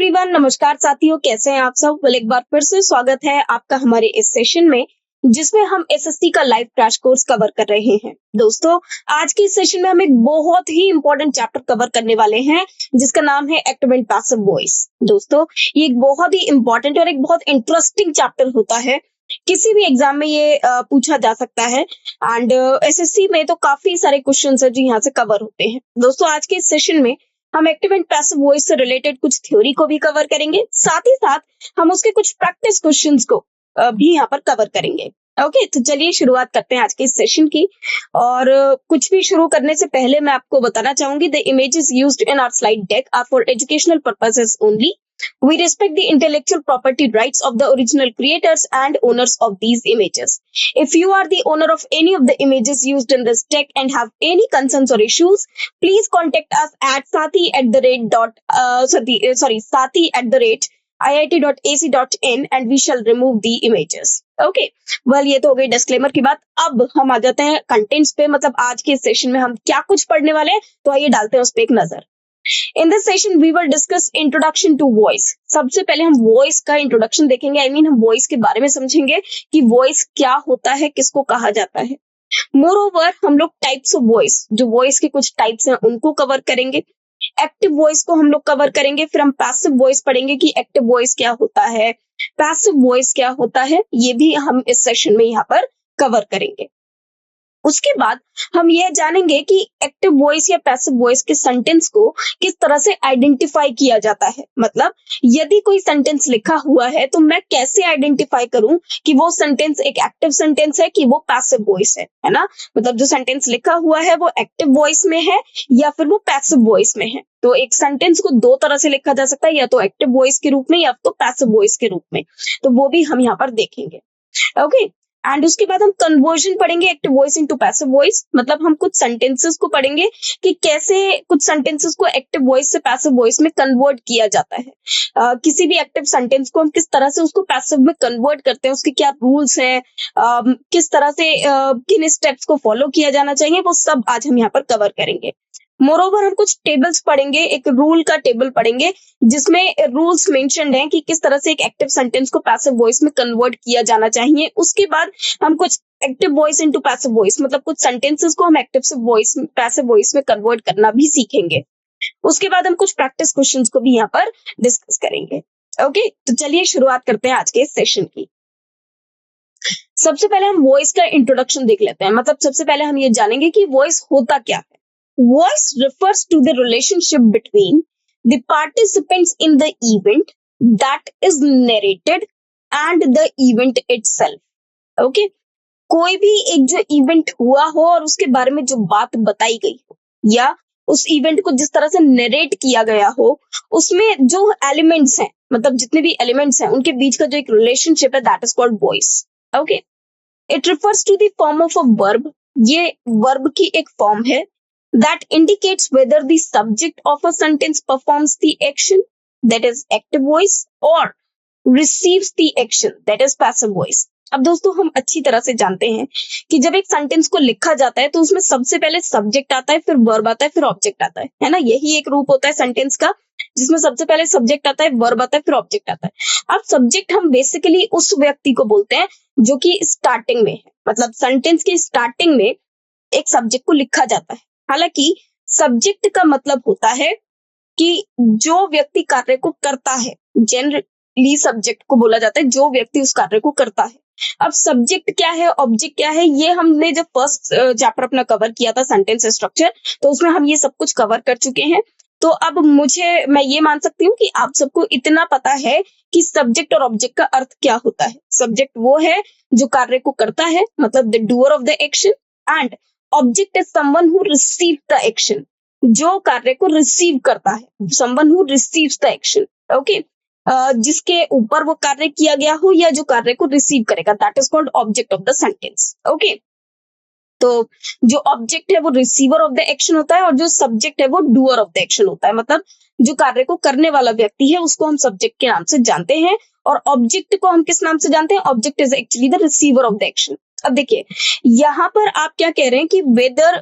Everyone, नमस्कार साथियों, कैसे हैं आप सब। एक बार फिर से स्वागत है आपका हमारे इस सेशन में, जिसमें हम एसएससी का लाइव क्रैश कोर्स कवर कर रहे हैं। दोस्तों, आज के इस सेशन में हम एक बहुत ही इंपॉर्टेंट चैप्टर कवर करने वाले हैं, जिसका नाम है एक्टिव एंड पैसिव वॉइस। दोस्तों, ये एक बहुत ही इंपॉर्टेंट और एक बहुत इंटरेस्टिंग चैप्टर होता है। किसी भी एग्जाम में ये पूछा जा सकता है एंड एसएससी में तो काफी सारे क्वेश्चंस है जो यहाँ से कवर होते हैं। दोस्तों, आज के इस सेशन में हम एक्टिव एंड पैसिव वॉइस से रिलेटेड कुछ थ्योरी को भी कवर करेंगे, साथ ही साथ हम उसके कुछ प्रैक्टिस क्वेश्चंस को भी यहाँ पर कवर करेंगे। ओके, तो चलिए शुरुआत करते हैं आज के इस सेशन की। और कुछ भी शुरू करने से पहले मैं आपको बताना चाहूंगी, the images used in our slide deck are for educational purposes only. We respect the intellectual property rights of the original creators and owners of these images. If you are the owner of any of the images used in this deck and have any concerns or issues, please contact us at sathi@iit.ac.in and we shall remove the images. Okay, well, ये तो हो गई disclaimer की बात। अब हम आ जाते हैं कंटेंट्स पे, मतलब आज के सेशन में हम क्या कुछ पढ़ने वाले हैं, तो आइए डालते हैं उस पे एक नजर। In this session, we will discuss introduction to voice. सबसे पहले हम वॉइस का इंट्रोडक्शन देखेंगे। हम वॉइस के बारे में समझेंगे कि वॉइस क्या होता है, किसको कहा जाता है। मोरओवर, हम लोग टाइप्स ऑफ वॉइस, जो वॉइस के कुछ टाइप्स हैं, उनको कवर करेंगे। एक्टिव वॉइस को हम लोग कवर करेंगे। फिर हम पैसिव वॉइस पढ़ेंगे कि एक्टिव वॉइस क्या होता है, पैसिव वॉइस क्या होता है, ये भी हम इस सेशन में यहाँ पर कवर करेंगे। उसके बाद हम ये जानेंगे कि एक्टिव वॉइस या पैसिव वॉइस के सेंटेंस को किस तरह से आइडेंटिफाई किया जाता है। मतलब यदि कोई सेंटेंस लिखा हुआ है तो मैं कैसे आइडेंटिफाई करूं कि वो सेंटेंस एक एक्टिव सेंटेंस है कि वो पैसिव वॉइस है ना। मतलब जो सेंटेंस लिखा हुआ है वो एक्टिव वॉइस में है या फिर वो पैसिव वॉइस में है। तो एक सेंटेंस को दो तरह से लिखा जा सकता है, या तो एक्टिव वॉइस के रूप में या तो पैसिव वॉइस के रूप में। तो वो भी हम यहाँ पर देखेंगे। ओके, एंड उसके बाद हम कन्वर्जन पढ़ेंगे active voice into passive voice. मतलब हम कुछ सेंटेंसेस को पढ़ेंगे कि कैसे कुछ सेंटेंसेस को एक्टिव वॉइस से पैसिव वॉइस में कन्वर्ट किया जाता है। किसी भी एक्टिव सेंटेंस को हम किस तरह से उसको पैसिव में कन्वर्ट करते हैं, उसके क्या रूल्स हैं, किस तरह से किन स्टेप्स को फॉलो किया जाना चाहिए, वो सब आज हम यहाँ पर कवर करेंगे। मोरओवर, हम कुछ टेबल्स पढ़ेंगे, एक रूल का टेबल पढ़ेंगे जिसमें रूल्स मेंशन्ड हैं कि किस तरह से एक एक्टिव सेंटेंस को पैसिव वॉइस में कन्वर्ट किया जाना चाहिए। उसके बाद हम कुछ active voice into passive voice, मतलब कुछ सेंटेंसेस को हम एक्टिव से वॉइस पैसिव वॉइस में कन्वर्ट करना भी सीखेंगे। उसके बाद हम कुछ प्रैक्टिस क्वेश्चंस को भी यहाँ पर डिस्कस करेंगे। ओके, तो चलिए शुरुआत करते हैं आज के सेशन की। सबसे पहले हम वॉइस का इंट्रोडक्शन देख लेते हैं। मतलब सबसे पहले हम ये जानेंगे कि वॉइस होता क्या है। Voice refers to the relationship between the participants in the event that is narrated and the event itself. Okay? कोई भी एक जो इवेंट हुआ हो और उसके बारे में जो बात बताई गई हो, या उस इवेंट को जिस तरह से नरेट किया गया हो, उसमें जो एलिमेंट्स हैं, मतलब जितने भी एलिमेंट्स हैं, उनके बीच का जो एक रिलेशनशिप है, that is called voice. Okay, it refers to the form of a verb. ये वर्ब की एक फॉर्म है that indicates whether the subject of a sentence performs the action, that is active voice, or receives the action, that is passive voice. अब दोस्तों, हम अच्छी तरह से जानते हैं कि जब एक सेंटेंस को लिखा जाता है तो उसमें सबसे पहले सब्जेक्ट आता है, फिर वर्ब आता है, फिर ऑब्जेक्ट आता है ना। यही एक रूप होता है सेंटेंस का, जिसमें सबसे पहले सब्जेक्ट आता है, वर्ब आता है, फिर ऑब्जेक्ट आता है। अब सब्जेक्ट हम बेसिकली उस व्यक्ति को बोलते हैं जो कि स्टार्टिंग में है। मतलब सेंटेंस की स्टार्टिंग में एक सब्जेक्ट को लिखा जाता है। हालांकि सब्जेक्ट का मतलब होता है कि जो व्यक्ति कार्य को करता है, जनरली सब्जेक्ट को बोला जाता है जो व्यक्ति उस कार्य को करता है। अब सब्जेक्ट क्या है, ऑब्जेक्ट क्या है, ये हमने जब फर्स्ट चैप्टर अपना कवर किया था सेंटेंस स्ट्रक्चर, तो उसमें हम ये सब कुछ कवर कर चुके हैं। तो अब मैं ये मान सकती हूँ कि आप सबको इतना पता है कि सब्जेक्ट और ऑब्जेक्ट का अर्थ क्या होता है। सब्जेक्ट वो है जो कार्य को करता है, मतलब the doer of the action, and object is someone who receives the action, जो कार्य को रिसीव करता है, someone who receives the action. Okay, जिसके ऊपर वो कार्य किया गया हो या जो कार्य को रिसीव करेगा, that is called object of the sentence. Okay, तो जो ऑब्जेक्ट है वो रिसीवर ऑफ द एक्शन होता है और जो सब्जेक्ट है वो डूअर ऑफ द एक्शन होता है। मतलब जो कार्य को करने वाला व्यक्ति है उसको हम सब्जेक्ट के नाम से जानते हैं, और ऑब्जेक्ट को हम किस नाम से जानते हैं? Object is actually the receiver of the action. अब देखिए, यहाँ पर आप क्या कह रहे हैं कि whether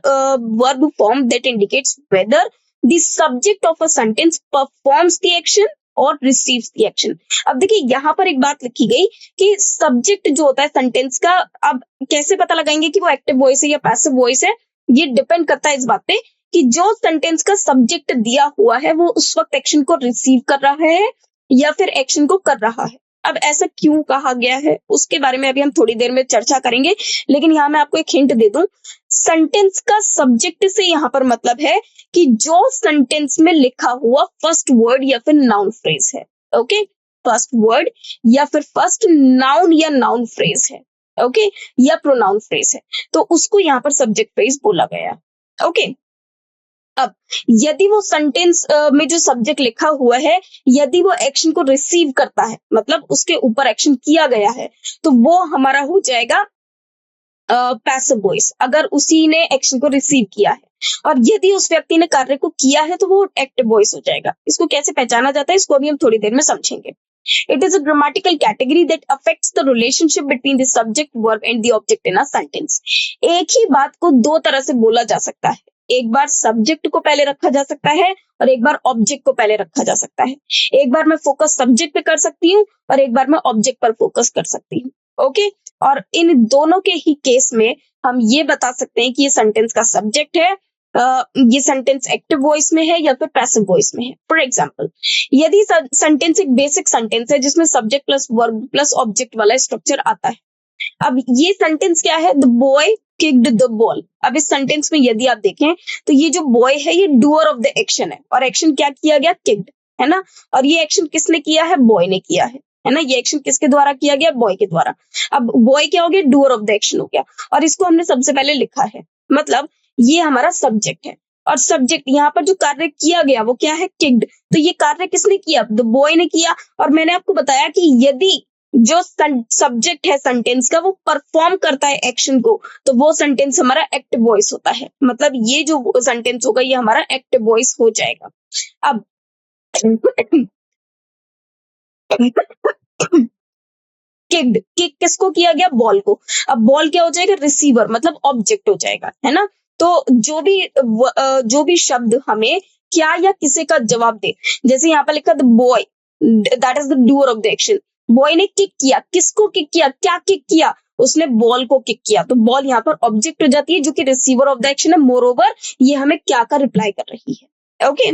verb form that indicates whether the subject of a sentence performs the action और रिसीव्स द एक्शन। अब देखिए यहाँ पर एक बात लिखी गई कि सब्जेक्ट जो होता है सेंटेंस का, अब कैसे पता लगाएंगे कि वो एक्टिव वॉइस है या पैसिव वॉइस है? ये डिपेंड करता है इस बात पे कि जो सेंटेंस का सब्जेक्ट दिया हुआ है वो उस वक्त एक्शन को रिसीव कर रहा है या फिर एक्शन को कर रहा है। अब ऐसा क्यों कहा गया है उसके बारे में अभी हम थोड़ी देर में चर्चा करेंगे, लेकिन यहाँ मैं आपको एक हिंट दे दूं। सेंटेंस का सब्जेक्ट से यहाँ पर मतलब है कि जो सेंटेंस में लिखा हुआ फर्स्ट वर्ड या फिर नाउन फ्रेज है। ओके, फर्स्ट वर्ड या फिर फर्स्ट नाउन या नाउन फ्रेज है, ओके, या प्रोनाउन फ्रेज है, तो उसको यहाँ पर सब्जेक्ट फ्रेज बोला गया। ओके, अब यदि वो सेंटेंस में जो सब्जेक्ट लिखा हुआ है यदि वो एक्शन को रिसीव करता है, मतलब उसके ऊपर एक्शन किया गया है, तो वो हमारा हो जाएगा पैसिव वॉइस, अगर उसी ने एक्शन को रिसीव किया है। और यदि उस व्यक्ति ने कार्य को किया है तो वो एक्टिव वॉइस हो जाएगा। इसको कैसे पहचाना जाता है इसको अभी हम थोड़ी देर में समझेंगे। It is a grammatical category that affects the relationship between the subject, verb and the object in a sentence. एक ही बात को दो तरह से बोला जा सकता है, एक बार सब्जेक्ट को पहले रखा जा सकता है और एक बार ऑब्जेक्ट को पहले रखा जा सकता है। एक बार मैं फोकस सब्जेक्ट पे कर सकती हूँ और एक बार मैं ऑब्जेक्ट पर फोकस कर सकती हूँ। ओके, और इन दोनों के ही केस में हम ये बता सकते हैं कि ये सेंटेंस का सब्जेक्ट है, ये सेंटेंस एक्टिव वॉइस में है या फिर पैसिव वॉइस में है। फॉर एग्जाम्पल, यदि सेंटेंस एक बेसिक सेंटेंस है जिसमें subject plus verb plus object वाला स्ट्रक्चर आता है। अब ये सेंटेंस क्या है? The boy kicked the ball. अब इस सेंटेंस में यदि आप देखें तो ये जो बॉय है ये डूअर ऑफ द एक्शन है, और एक्शन क्या किया गया? किक्ड, है ना। और ये एक्शन किसने किया है? बॉय ने किया है ना। ये एक्शन किसके द्वारा किया गया? बॉय के द्वारा। अब बॉय क्या हो गया? डूअर ऑफ द एक्शन हो गया, और इसको हमने सबसे पहले लिखा है, मतलब ये हमारा सब्जेक्ट है। और सब्जेक्ट यहाँ पर जो कार्य किया गया वो क्या है? किक्ड। तो ये कार्य किसने किया? द बॉय ने किया। और मैंने आपको बताया कि यदि जो सब्जेक्ट है सेंटेंस का वो परफॉर्म करता है एक्शन को, तो वो सेंटेंस हमारा एक्टिव वॉइस होता है। मतलब ये जो सेंटेंस होगा ये हमारा एक्टिव वॉइस हो जाएगा। अब किक्ड, किक किसको किया गया? बॉल को। अब बॉल क्या हो जाएगा? रिसीवर, मतलब ऑब्जेक्ट हो जाएगा, है ना। तो जो भी शब्द हमें क्या या किसे का जवाब दे, जैसे यहाँ पर लिखा the boy that is the doer of the action. Boy ने किक किया, किसको किक किया? क्या किक किया? उसने बॉल को किक किया, तो बॉल यहाँ पर ऑब्जेक्ट हो जाती है जो कि रिसीवर ऑफ द एक्शन है। मोर ओवर ये हमें क्या का रिप्लाई कर रही है। ओके,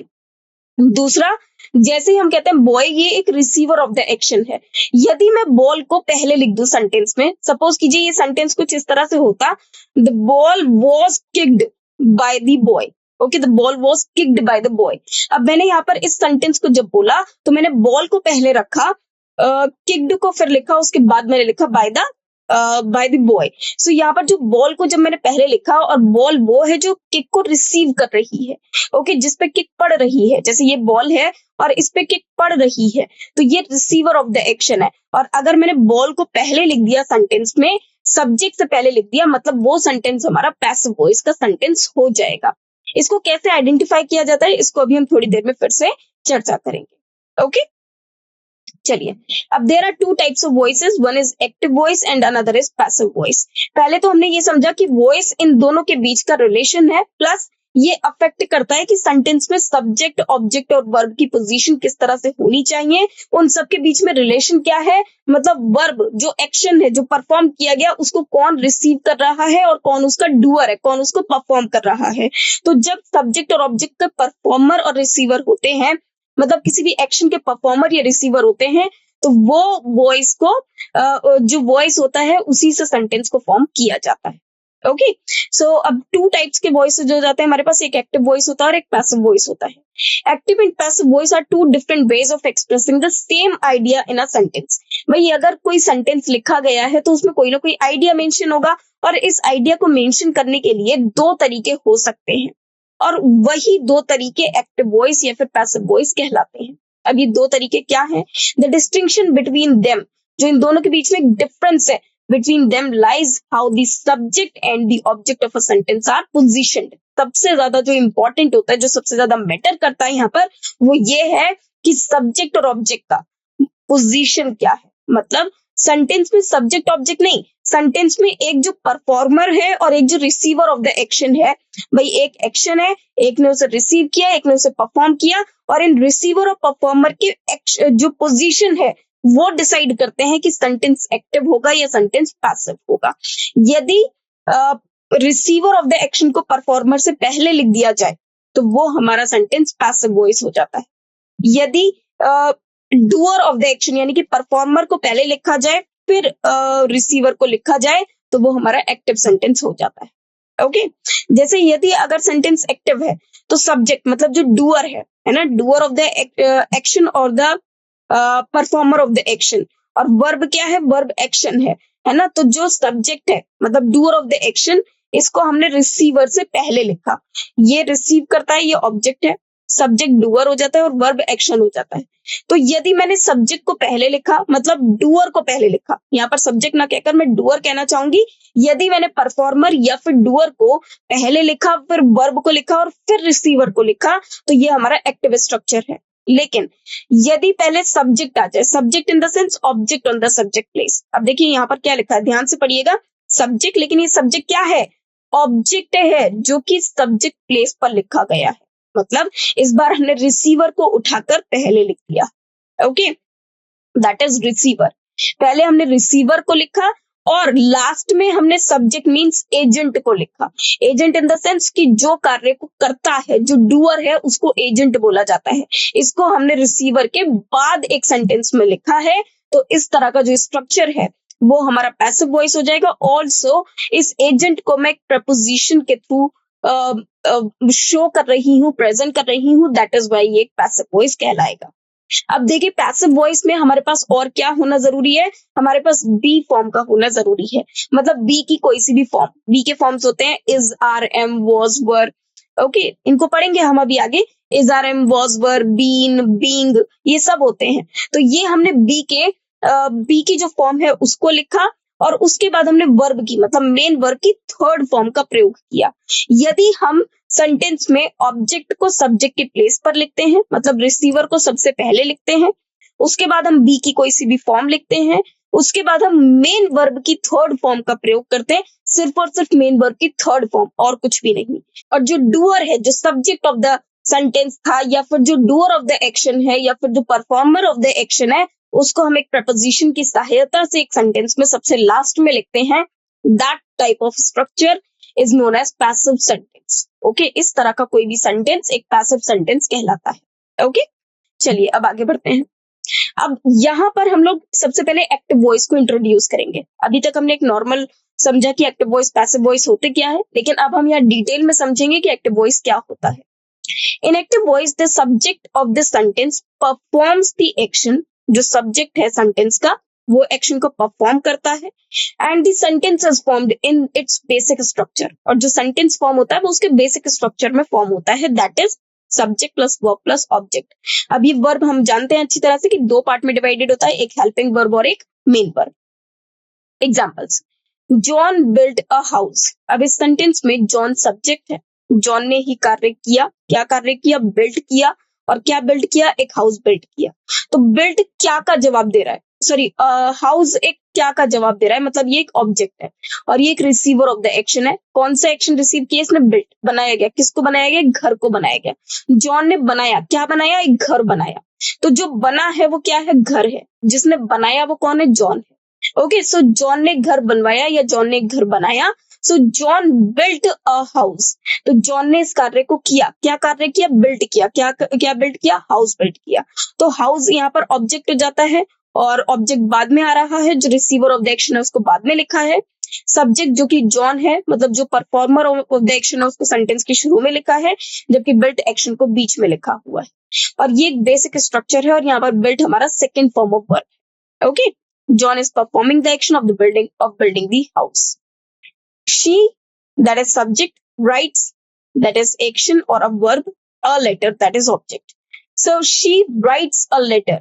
दूसरा, जैसे ही हम कहते हैं बॉय ये एक रिसीवर ऑफ द एक्शन है, यदि मैं बॉल को पहले लिख दूं सेंटेंस में, सपोज कीजिए ये सेंटेंस कुछ इस तरह से होता, the ball was kicked by the boy. Okay, the ball was kicked by the boy. अब मैंने यहाँ पर इस सेंटेंस को जब बोला तो मैंने बॉल को पहले रखा, किक्ड को फिर लिखा, उसके बाद मैंने लिखा बाय द बॉय। सो यहाँ पर जो बॉल को जब मैंने पहले लिखा, और बॉल वो है जो किक को रिसीव कर रही है, ओके, जिस पे किक पड़ रही है, जैसे ये बॉल है और इस पे किक पड़ रही है, तो ये रिसीवर ऑफ द एक्शन है। और अगर मैंने बॉल को पहले लिख दिया सेंटेंस में, सब्जेक्ट से पहले लिख दिया, मतलब वो सेंटेंस हमारा पैसिव वॉइस का सेंटेंस हो जाएगा। इसको कैसे आइडेंटिफाई किया जाता है इसको अभी हम थोड़ी देर में फिर से चर्चा करेंगे। ओके, चलिए, अब there are two types of voices, one is active voice and another is passive voice. पहले तो हमने ये समझा कि वॉइस इन दोनों के बीच का रिलेशन है, प्लस ये अफेक्ट करता है कि सेंटेंस में सब्जेक्ट, ऑब्जेक्ट और वर्ब की पोजीशन किस तरह से होनी चाहिए, उन सब के बीच में रिलेशन क्या है, मतलब वर्ब जो एक्शन है जो परफॉर्म किया गया उसको कौन रिसीव कर रहा है और कौन उसका डूअर है, कौन उसको परफॉर्म कर रहा है। तो जब सब्जेक्ट और ऑब्जेक्ट का परफॉर्मर और रिसीवर होते हैं, मतलब किसी भी एक्शन के परफॉर्मर या रिसीवर होते हैं, तो वो वॉइस को जो वॉइस होता है उसी से सेंटेंस को फॉर्म किया जाता है। ओके, सो अब टू टाइप्स के वॉइस जो जाते हैं हमारे पास, एक एक्टिव वॉइस होता है और एक पैसिव वॉइस होता है। Active and passive voice are two different ways of expressing the same idea in a sentence. भाई अगर कोई सेंटेंस लिखा गया है तो उसमें कोई ना कोई आइडिया मेंशन होगा, और इस आइडिया को मेंशन करने के लिए दो तरीके हो सकते हैं, और वही दो तरीके एक्टिव वॉइस या फिर पैसिव वॉइस कहलाते हैं। अब ये दो तरीके क्या हैं? द डिस्टिंक्शन बिटवीन देम, जो इन दोनों के बीच में एक डिफरेंस है, between them lies how the subject and the object of a sentence are positioned. सबसे ज्यादा जो इंपॉर्टेंट होता है, जो सबसे ज्यादा मैटर करता है यहाँ पर, वो ये है कि सब्जेक्ट और ऑब्जेक्ट का पोजीशन क्या है। मतलब सेंटेंस में सब्जेक्ट ऑब्जेक्ट नहीं, सेंटेंस में एक जो परफॉर्मर है और एक जो रिसीवर ऑफ द एक्शन है, भाई एक एक्शन है, एक ने उसे रिसीव किया, एक ने उसे परफॉर्म किया, और इन रिसीवर और परफॉर्मर के जो पोजीशन है वो डिसाइड करते हैं कि सेंटेंस एक्टिव होगा या सेंटेंस पैसिव होगा। यदि रिसीवर ऑफ द एक्शन को परफॉर्मर से पहले लिख दिया जाए तो वो हमारा सेंटेंस पैसिव वॉइस हो जाता है। यदि डूअर ऑफ द एक्शन यानी कि परफॉर्मर को पहले लिखा जाए फिर रिसीवर को लिखा जाए तो वो हमारा एक्टिव सेंटेंस हो जाता है। ओके, जैसे यदि अगर सेंटेंस एक्टिव है तो सब्जेक्ट मतलब जो डूअर है ना, डूअर ऑफ द एक्शन और the performer of the action, और वर्ब क्या है, वर्ब एक्शन है ना, तो जो सब्जेक्ट है मतलब डूअर ऑफ द एक्शन, इसको हमने रिसीवर से पहले लिखा, ये रिसीव करता है, ये ऑब्जेक्ट है, सब्जेक्ट डूअर हो जाता है और वर्ब एक्शन हो जाता है। तो यदि मैंने सब्जेक्ट को पहले लिखा मतलब डूअर को पहले लिखा, यहाँ पर सब्जेक्ट ना कहकर मैं डूअर कहना चाहूंगी, यदि मैंने परफॉर्मर या फिर डूअर को पहले लिखा फिर वर्ब को लिखा और फिर रिसीवर को लिखा तो ये हमारा एक्टिव स्ट्रक्चर है। लेकिन यदि पहले सब्जेक्ट आ जाए, subject in the sense object on the subject place, अब देखिए यहाँ पर क्या लिखा है, ध्यान से पढ़िएगा, सब्जेक्ट, लेकिन ये सब्जेक्ट क्या है, ऑब्जेक्ट है जो कि सब्जेक्ट प्लेस पर लिखा गया है, मतलब इस बार हमने रिसीवर को उठाकर पहले लिख दिया। ओके, दैट इज रिसीवर, पहले हमने रिसीवर को लिखा और लास्ट में हमने सब्जेक्ट मींस एजेंट को लिखा। एजेंट इन द सेंस कि जो कार्य को करता है, जो डूअर है उसको एजेंट बोला जाता है, इसको हमने रिसीवर के बाद एक सेंटेंस में लिखा है। तो इस तरह का जो स्ट्रक्चर है वो हमारा पैसिव वॉइस हो जाएगा। ऑल्सो इस एजेंट को मैं प्रपोजिशन के थ्रू शो कर रही हूँ, प्रेजेंट कर रही हूँ, दैट इज वाई ये पैसिव वॉइस कहलाएगा। अब देखिए पैसिव वॉइस में हमारे पास और क्या होना जरूरी है, हमारे पास बी फॉर्म का होना जरूरी है, मतलब बी की कोई सी भी फॉर्म, बी के फॉर्म्स होते हैं is, are, am, was, were. Okay, इनको पढ़ेंगे हम अभी आगे, is, are, am, was, were, been, being, ये सब होते हैं। तो ये हमने बी की जो फॉर्म है उसको लिखा और उसके बाद हमने वर्ब की मतलब मेन वर्ब की थर्ड फॉर्म का प्रयोग किया। यदि हम सेंटेंस में ऑब्जेक्ट को सब्जेक्ट के प्लेस पर लिखते हैं मतलब रिसीवर को सबसे पहले लिखते हैं, उसके बाद हम बी की कोई सी भी फॉर्म लिखते हैं, उसके बाद हम मेन वर्ब की थर्ड फॉर्म का प्रयोग करते हैं, सिर्फ और सिर्फ मेन वर्ब की थर्ड फॉर्म और कुछ भी नहीं। और जो डूअर है, जो सब्जेक्ट ऑफ द सेंटेंस था या फिर जो डूअर ऑफ द एक्शन है या फिर जो परफॉर्मर ऑफ द एक्शन है, उसको हम एक प्रपोजिशन की सहायता से एक सेंटेंस में सबसे लास्ट में लिखते हैं। That type of structure is known as passive sentence. Okay, इस तरह का कोई भी सेंटेंस एक पैसिव सेंटेंस कहलाता है। ओके, चलिए अब आगे बढ़ते हैं। अब यहाँ पर हम लोग सबसे पहले एक्टिव वॉइस को इंट्रोड्यूस करेंगे। अभी तक हमने एक नॉर्मल समझा कि एक्टिव वॉइस पैसिव वॉइस होते क्या है, लेकिन अब हम यहाँ डिटेल में समझेंगे कि एक्टिव वॉइस क्या होता है। इन active voice the subject of the sentence performs the action, जो सब्जेक्ट है सेंटेंस का वो एक्शन को परफॉर्म करता है, and the sentence is formed in its basic structure, और जो सेंटेंस फॉर्म होता है वो उसके बेसिक स्ट्रक्चर में फॉर्म होता है, that is subject plus verb plus object. अब ये वर्ब हम जानते हैं अच्छी तरह से कि दो पार्ट में डिवाइडेड होता है, एक हेल्पिंग वर्ब और एक main verb. Examples, John built a house. अब इस सेंटेंस में जॉन सब्जेक्ट है, जॉन ने ही कार्य किया, क्या कार्य किया, बिल्ट किया, और क्या बिल्ट किया, एक हाउस बिल्ट किया। तो बिल्ट क्या का जवाब दे रहा है, सॉरी हाउस एक क्या का जवाब दे रहा है, मतलब ये एक ऑब्जेक्ट है और ये एक रिसीवर ऑफ द एक्शन है। कौन सा एक्शन रिसीव किया इसने, बिल्ट, बनाया गया, किसको बनाया गया, घर को बनाया गया। जॉन ने बनाया, क्या बनाया, एक घर बनाया। तो जो बना है वो क्या है, घर है, जिसने बनाया वो कौन है, जॉन है। ओके, सो जॉन ने घर बनवाया या जॉन ने एक घर बनाया, सो जॉन बिल्ट अ हाउस। तो जॉन ने इस कार्य को किया, क्या कार्य किया, बिल्ट किया, क्या बिल्ट किया, हाउस बिल्ट किया। तो हाउस यहाँ पर ऑब्जेक्ट हो जाता है और ऑब्जेक्ट बाद में आ रहा है, जो रिसीवर ऑफ द एक्शन है उसको बाद में लिखा है। सब्जेक्ट जो कि जॉन है मतलब जो परफॉर्मर ऑफ द एक्शन है उसको सेंटेंस के शुरू में लिखा है, जबकि बिल्ट एक्शन को बीच में लिखा हुआ है। और ये एक बेसिक स्ट्रक्चर है और यहाँ पर बिल्ट हमारा सेकेंड फॉर्म ऑफ वर्ब है। Okay, John is performing the action of the building the house. She, that is subject, writes, that is action or a verb, a letter, that is object. So she writes a letter.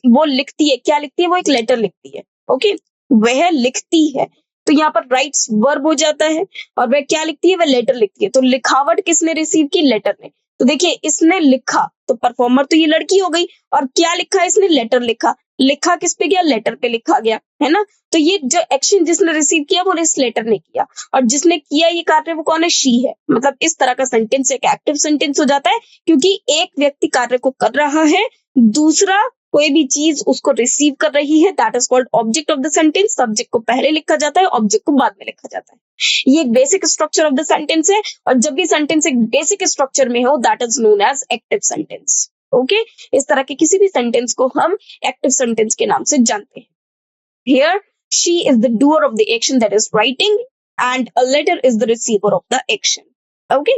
वो लिखती है, क्या लिखती है, वो एक letter लिखती है। ओके, वह लिखती है, तो यहाँ पर राइट्स वर्ब हो जाता है और वह क्या लिखती है, वह लेटर लिखती है। तो लिखावट किसने रिसीव की, लेटर ने। तो देखिए इसने लिखा तो परफॉर्मर तो ये लड़की हो गई, और क्या लिखा इसने, लेटर लिखा। लिखा किस पे गया, लेटर पे लिखा गया, है ना। तो ये जो एक्शन जिसने रिसीव किया वो इस लेटर ने किया, और जिसने किया ये कार्य वो कौन है, शी है। मतलब इस तरह का सेंटेंस एक एक्टिव सेंटेंस हो जाता है, क्योंकि एक व्यक्ति कार्य को कर रहा है, दूसरा कोई भी चीज उसको रिसीव कर रही है, that is called object of the sentence. Subject को पहले लिखा जाता है, ऑब्जेक्ट को बाद में लिखा जाता है। ये एक basic structure of the sentence है, और जब भी सेंटेंस एक बेसिक स्ट्रक्चर में हो that is known as active sentence. Okay, इस तरह के किसी भी सेंटेंस को हम एक्टिव सेंटेंस के नाम से जानते हैं। Here she is the doer of the action, that is writing, and a letter is the receiver of the action. Okay,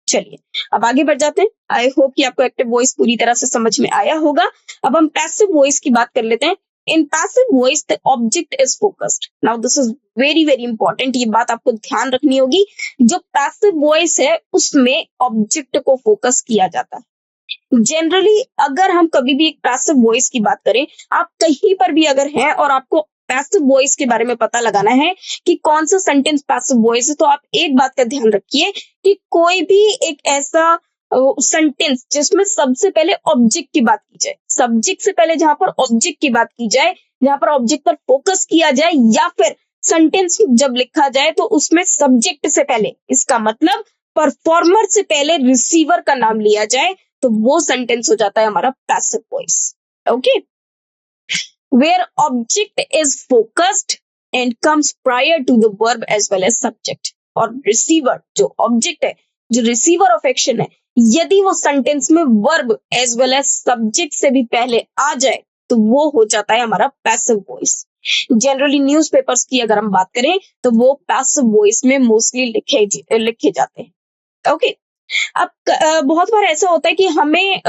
चलिए अब आगे बढ़ जाते हैं। आई होप कि आपको एक्टिव वॉइस पूरी तरह से समझ में आया होगा। अब हम पैसिव वॉइस की बात कर लेते हैं। इन passive voice the object is focused. Now this is very very important, ये बात आपको ध्यान रखनी होगी। जो पैसिव वॉइस है उसमें ऑब्जेक्ट को फोकस किया जाता है। जनरली अगर हम कभी भी एक पैसिव वॉइस की बात करें, आप कहीं पर भी अगर हैं और आपको पैसिव वॉइस के बारे में पता लगाना है कि कौन सा सेंटेंस पैसिव वॉइस है, तो आप एक बात का ध्यान रखिए कि कोई भी एक ऐसा सेंटेंस जिसमें सबसे पहले ऑब्जेक्ट की बात की जाए, सब्जेक्ट से पहले जहां पर ऑब्जेक्ट की बात की जाए, जहां पर ऑब्जेक्ट पर फोकस किया जाए, या फिर सेंटेंस जब लिखा जाए तो उसमें सब्जेक्ट से पहले, इसका मतलब परफॉर्मर से पहले रिसीवर का नाम लिया जाए, तो वो सेंटेंस हो जाता है हमारा passive voice. Okay, where object is focused and comes prior to the verb as well as subject. और रिसीवर जो ऑब्जेक्ट है, जो रिसीवर ऑफ एक्शन है, यदि वो सेंटेंस में verb as well as subject से भी पहले आ जाए तो वो हो जाता है हमारा पैसिव वॉइस। जनरली न्यूज़पेपर्स की अगर हम बात करें तो वो पैसिव वॉइस में मोस्टली लिखे जाते हैं। ओके, अब बहुत बार ऐसा होता है कि हमें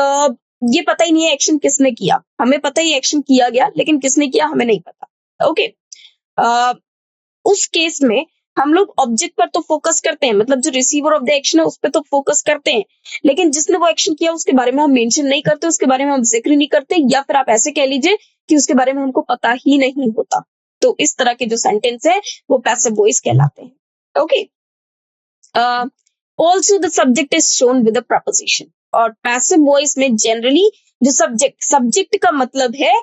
ये पता ही नहीं है एक्शन किसने किया, हमें पता ही एक्शन किया गया लेकिन किसने किया हमें नहीं पता। ओके, उस केस में हम लोग ऑब्जेक्ट पर तो फोकस करते हैं, मतलब जो रिसीवर ऑफ द एक्शन है उस पर तो फोकस करते हैं, लेकिन जिसने वो एक्शन किया उसके बारे में हम मेंशन नहीं करते, उसके बारे में हम जिक्र नहीं करते, या फिर आप ऐसे कह लीजिए कि उसके बारे में हमको पता ही नहीं होता। तो इस तरह के जो सेंटेंस है वो पैसिव वॉइस कहलाते हैं। Okay, also the subject is shown with a preposition। और पैसिव वॉइस में जनरली जो सब्जेक्ट का मतलब है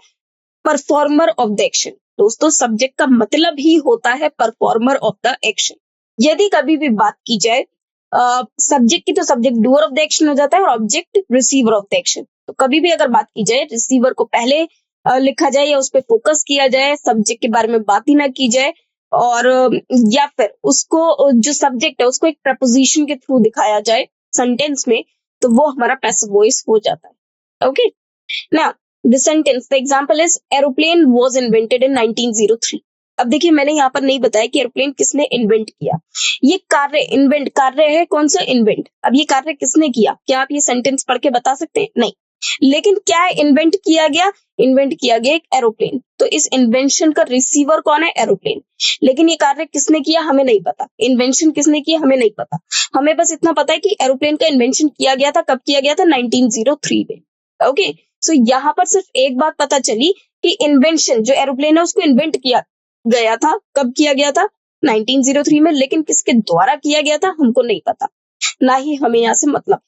परफॉर्मर ऑफ द एक्शन। दोस्तों, सब्जेक्ट का मतलब ही होता है परफॉर्मर ऑफ द एक्शन। यदि कभी भी बात की जाए सब्जेक्ट की, तो subject doer of the action हो जाता है और object receiver of the action. तो कभी भी अगर बात की जाए, रिसीवर को पहले लिखा जाए या उस पर फोकस किया जाए, सब्जेक्ट के बारे में बात ही ना की जाए, और या फिर उसको जो सब्जेक्ट है उसको एक प्रपोजिशन के थ्रू दिखाया जाए सेंटेंस में, तो वो हमारा पैसिव वॉइस हो जाता है। Okay, now the sentence, the example is aeroplane was invented in 1903। अब देखिए, मैंने यहाँ पर नहीं बताया कि एरोप्लेन किसने इन्वेंट किया। ये कार्य है, कौन सा इन्वेंट। अब ये कार्य किसने किया, क्या आप ये सेंटेंस पढ़ के बता सकते हैं? नहीं। लेकिन क्या इन्वेंट किया गया, इन्वेंट किया गया एक एरोप्लेन, तो इस इन्वेंशन का रिसीवर कौन है, एरोप्लेन। लेकिन ये कार्य किसने किया हमें नहीं पता, इन्वेंशन किसने किया हमें नहीं पता, हमें बस इतना पता है कि एरोप्लेन का इन्वेंशन किया गया था, कब किया गया था, 1903 में। ओके, सो यहाँ पर सिर्फ एक बात पता चली कि इन्वेंशन जो एरोप्लेन है उसको इन्वेंट किया गया था, कब किया गया था, 1903 में, लेकिन किसके द्वारा किया गया था हमको नहीं पता, ना ही हमें यहाँ से मतलब।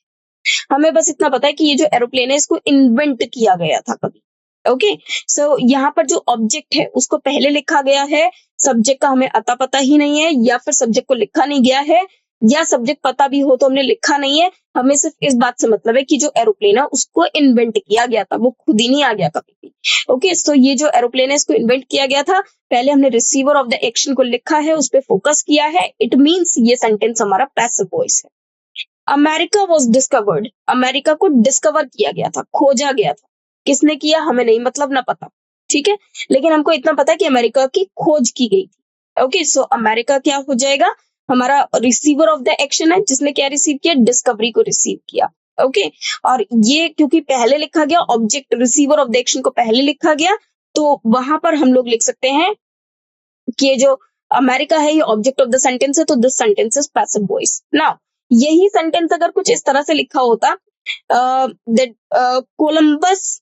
हमें बस इतना पता है कि ये जो एरोप्लेन है इसको इन्वेंट किया गया था कभी। ओके, सो यहाँ पर जो ऑब्जेक्ट है उसको पहले लिखा गया है, सब्जेक्ट का हमें अता पता ही नहीं है, या फिर सब्जेक्ट को लिखा नहीं गया है, या सब्जेक्ट पता भी हो तो हमने लिखा नहीं है। हमें सिर्फ इस बात से मतलब है कि जो एरोप्लेन है उसको इन्वेंट किया गया था, वो खुद ही नहीं आ गया कभी भी। ओके, सो ये जो एरोप्लेन है इसको इन्वेंट किया गया था, पहले हमने रिसीवर ऑफ द एक्शन को लिखा है, उस पर फोकस किया है, इट मीन्स ये सेंटेंस हमारा पैसिव वॉइस है। अमेरिका वॉज डिस्कवर्ड, अमेरिका को डिस्कवर किया गया था, खोजा गया था, किसने किया हमें नहीं मतलब ना पता, ठीक है, लेकिन हमको इतना पता है कि अमेरिका की खोज की गई थी। ओके, सो अमेरिका क्या हो जाएगा, हमारा रिसीवर ऑफ द एक्शन है, जिसने क्या रिसीव किया, डिस्कवरी को रिसीव किया। ओके, और ये क्योंकि पहले लिखा गया, object receiver of the action को पहले लिखा गया, तो वहां पर हम लोग लिख सकते हैं कि ये जो अमेरिका है ये ऑब्जेक्ट ऑफ द सेंटेंस है, तो this sentence is passive voice. Now यही सेंटेंस अगर कुछ इस तरह से लिखा होता, that Columbus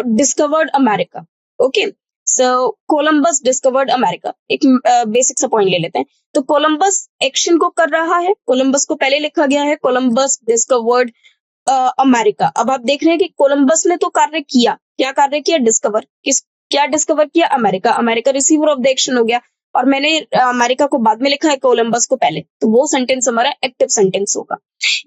discovered America. Okay, so Columbus discovered America, एक बेसिक सा पॉइंट ले लेते हैं। तो कोलंबस एक्शन को कर रहा है, कोलंबस को पहले लिखा गया है, कोलंबस डिस्कवर्ड अमेरिका। अब आप देख रहे हैं कि कोलंबस ने तो कार्य किया, क्या कार्य किया? डिस्कवर। क्या डिस्कवर किया? America. America receiver of the action हो गया, और मैंने अमेरिका को बाद में लिखा है, कोलंबस को पहले, तो वो सेंटेंस हमारा एक्टिव सेंटेंस होगा।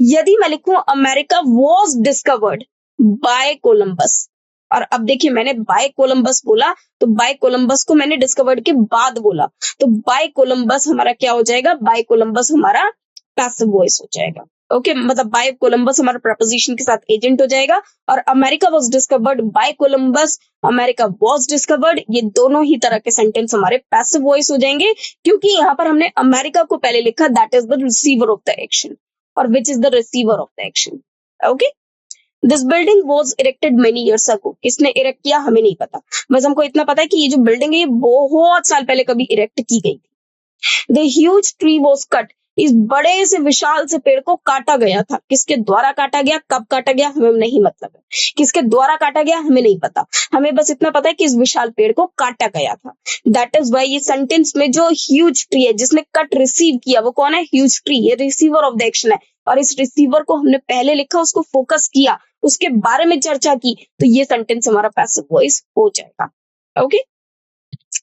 यदि मैं लिखूं America was discovered by Columbus, और अब देखिए मैंने बाय कोलंबस बोला, तो बाय कोलंबस को मैंने डिस्कवर्ड के बाद बोला, तो बाय कोलंबस हमारा क्या हो जाएगा? बाय कोलंबस हमारा पैसिव वॉइस हो जाएगा। ओके, मतलब बाय कोलंबस हमारा प्रपोजिशन के साथ एजेंट हो जाएगा, और America was discovered by Columbus, America was discovered, ये दोनों ही तरह के सेंटेंस हमारे पैसिव वॉइस हो जाएंगे, क्योंकि यहाँ पर हमने अमेरिका को पहले लिखा, that is the receiver of the action, और which is the receiver of the action. Okay, this building was erected many years ago. किसने इरेक्ट किया हमें नहीं पता, बस हमको इतना पता है कि ये जो बिल्डिंग है ये बहुत साल पहले कभी इरेक्ट की गई थी। The huge tree was cut, इस बड़े से विशाल से पेड़ को काटा गया था। किसके द्वारा काटा गया, कब काटा गया, हमें नहीं मतलब है, किसके द्वारा काटा गया हमें नहीं पता, हमें बस इतना पता है कि इस विशाल पेड़ को काटा गया था। दैट इज वाई ये सेंटेंस में जो ह्यूज ट्री है जिसने कट रिसीव किया, वो कौन है? ह्यूज ट्री, ये रिसीवर ऑफ द एक्शन है, और इस रिसीवर को हमने पहले लिखा, उसको फोकस किया, उसके बारे में चर्चा की, तो ये सेंटेंस हमारा पैसिव वॉइस हो जाएगा। ओके,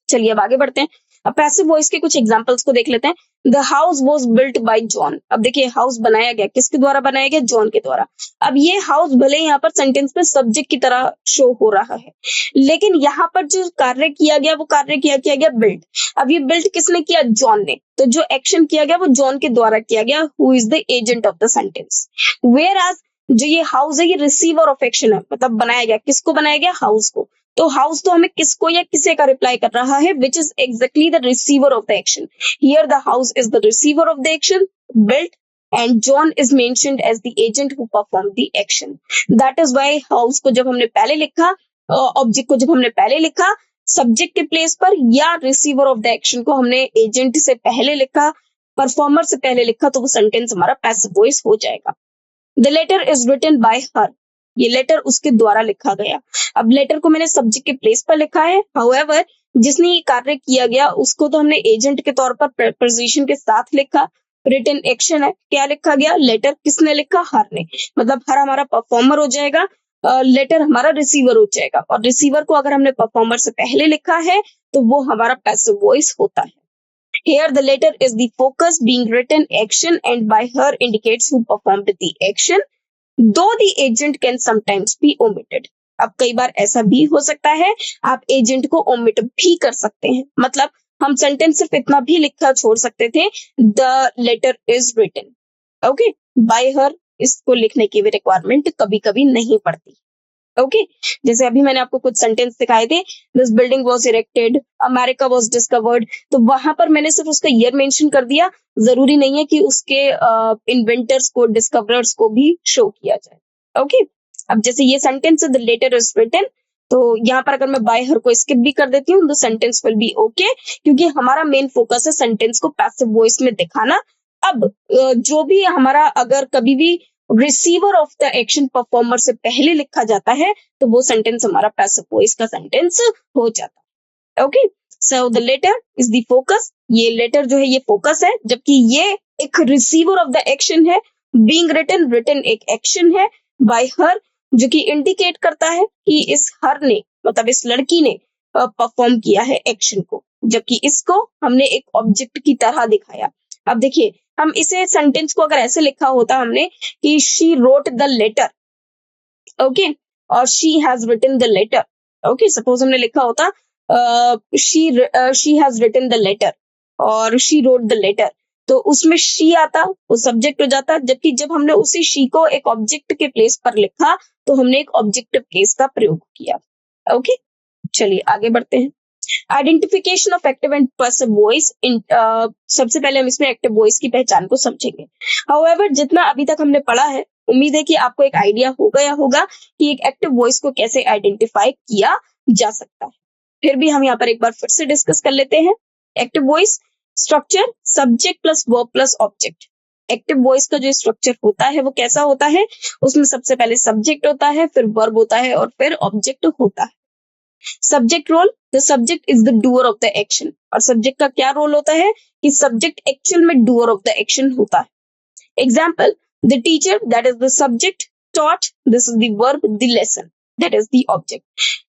चलिए अब आगे बढ़ते हैं। अब पैसिव वॉइस के कुछ एग्जांपल्स को देख लेते हैं। The house was built by John. अब देखिए हाउस बनाया गया, किसके द्वारा बनाया गया? जॉन के द्वारा। अब ये हाउस भले यहाँ पर सेंटेंस में सब्जेक्ट की तरह शो हो रहा है, लेकिन यहाँ पर जो कार्य किया गया वो कार्य किया गया बिल्ट। अब ये बिल्ट किसने किया? जॉन ने। तो जो एक्शन किया गया वो जॉन के द्वारा किया गया, who is the agent of the sentence. Whereas जो ये हाउस है ये रिसीवर ऑफ एक्शन है, मतलब बनाया गया, किसको बनाया गया? हाउस को। तो हाउस तो हमें किसको या किसे का रिप्लाई कर रहा है, which is exactly the receiver of the action. Here the house is the receiver of the action built, and John is mentioned as the agent who perform the action. That is why house को जब हमने पहले लिखा, object को जब हमने पहले लिखा सब्जेक्ट के प्लेस पर, या रिसीवर ऑफ द एक्शन को हमने एजेंट से पहले लिखा, परफॉर्मर से पहले लिखा, तो वो सेंटेंस हमारा पैसिव वॉइस हो जाएगा। The letter is written by her, ये लेटर उसके द्वारा लिखा गया। अब लेटर को मैंने सब्जेक्ट के प्लेस पर लिखा है, हाउएवर जिसने ये कार्य किया गया उसको तो हमने एजेंट के तौर पर प्रपोजिशन के साथ लिखा। रिटन एक्शन है, क्या लिखा गया? लेटर। किसने लिखा? हर ने, मतलब हर हमारा परफॉर्मर हो जाएगा, लेटर हमारा रिसीवर हो जाएगा, और रिसीवर को अगर हमने परफॉर्मर से पहले लिखा है तो वो हमारा पैसिव वॉइस होता है। Here the letter is the focus being written action and by her indicates who performed the action, though the agent can sometimes be omitted. अब कई बार ऐसा भी हो सकता है, आप एजेंट को ओमिट भी कर सकते हैं, मतलब हम सेंटेंस सिर्फ इतना भी लिखा छोड़ सकते थे, the letter is written. Okay, by her इसको लिखने की भी रिक्वायरमेंट कभी कभी नहीं पड़ती। ओके, जैसे अभी मैंने आपको कुछ सेंटेंस दिखाए थे, this building was erected, America was discovered, तो वहां पर मैंने सिर्फ उसका ईयर मेंशन कर दिया, जरूरी नहीं है कि उसके इन्वेंटर्स को, डिस्कवरर्स को भी शो किया जाए। ओके, अब जैसे ये सेंटेंस है द लेटर इज रिटन, तो यहाँ पर अगर मैं बाय हर को स्किप भी कर देती हूँ, the sentence will be okay, क्योंकि हमारा मेन फोकस है सेंटेंस को पैसिव वॉइस में दिखाना। अब जो भी हमारा अगर कभी भी receiver of the action performer से पहले लिखा जाता है, तो वो सेंटेंस हमारा पैसिव वॉइस का सेंटेंस हो जाता है। Okay, so the letter is the focus, ये लेटर जो है ये फोकस है, जबकि ये एक रिसीवर ऑफ द एक्शन है। बीइंग रिटन, रिटन एक एक्शन है। बाय हर जो कि इंडिकेट करता है कि इस हर ने, मतलब इस लड़की ने परफॉर्म किया है एक्शन को, जबकि इसको हमने एक ऑब्जेक्ट की तरह दिखाया। अब देखिए हम इसे सेंटेंस को अगर ऐसे लिखा होता हमने कि she wrote the letter, okay, और she has written the letter, okay, suppose हमने लिखा होता she has written the letter और शी रोट द लेटर, तो उसमें शी आता, वो सब्जेक्ट हो जाता, जबकि जब हमने उसी शी को एक ऑब्जेक्ट के प्लेस पर लिखा तो हमने एक ऑब्जेक्टिव केस का प्रयोग किया। ओके, चलिए आगे बढ़ते हैं। Identification of active and passive voice, सबसे पहले हम इसमें एक्टिव वॉइस की पहचान को समझेंगे। हाउएवर जितना अभी तक हमने पढ़ा है, उम्मीद है कि आपको एक आइडिया हो गया होगा कि एक एक्टिव वॉइस को कैसे आइडेंटिफाई किया जा सकता है। फिर भी हम यहाँ पर एक बार फिर से डिस्कस कर लेते हैं। Active voice structure, subject plus verb plus object. Active voice का जो स्ट्रक्चर होता है वो कैसा होता है? उसमें सबसे पहले सब्जेक्ट होता है, फिर वर्ब होता है और फिर ऑब्जेक्ट होता है। Subject role, the subject is the doer of the action, और सब्जेक्ट का क्या रोल होता है कि सब्जेक्ट एक्चुअल में डूअर ऑफ द एक्शन होता है। Example, the teacher that is the subject taught, this is the verb, the lesson, that is the object.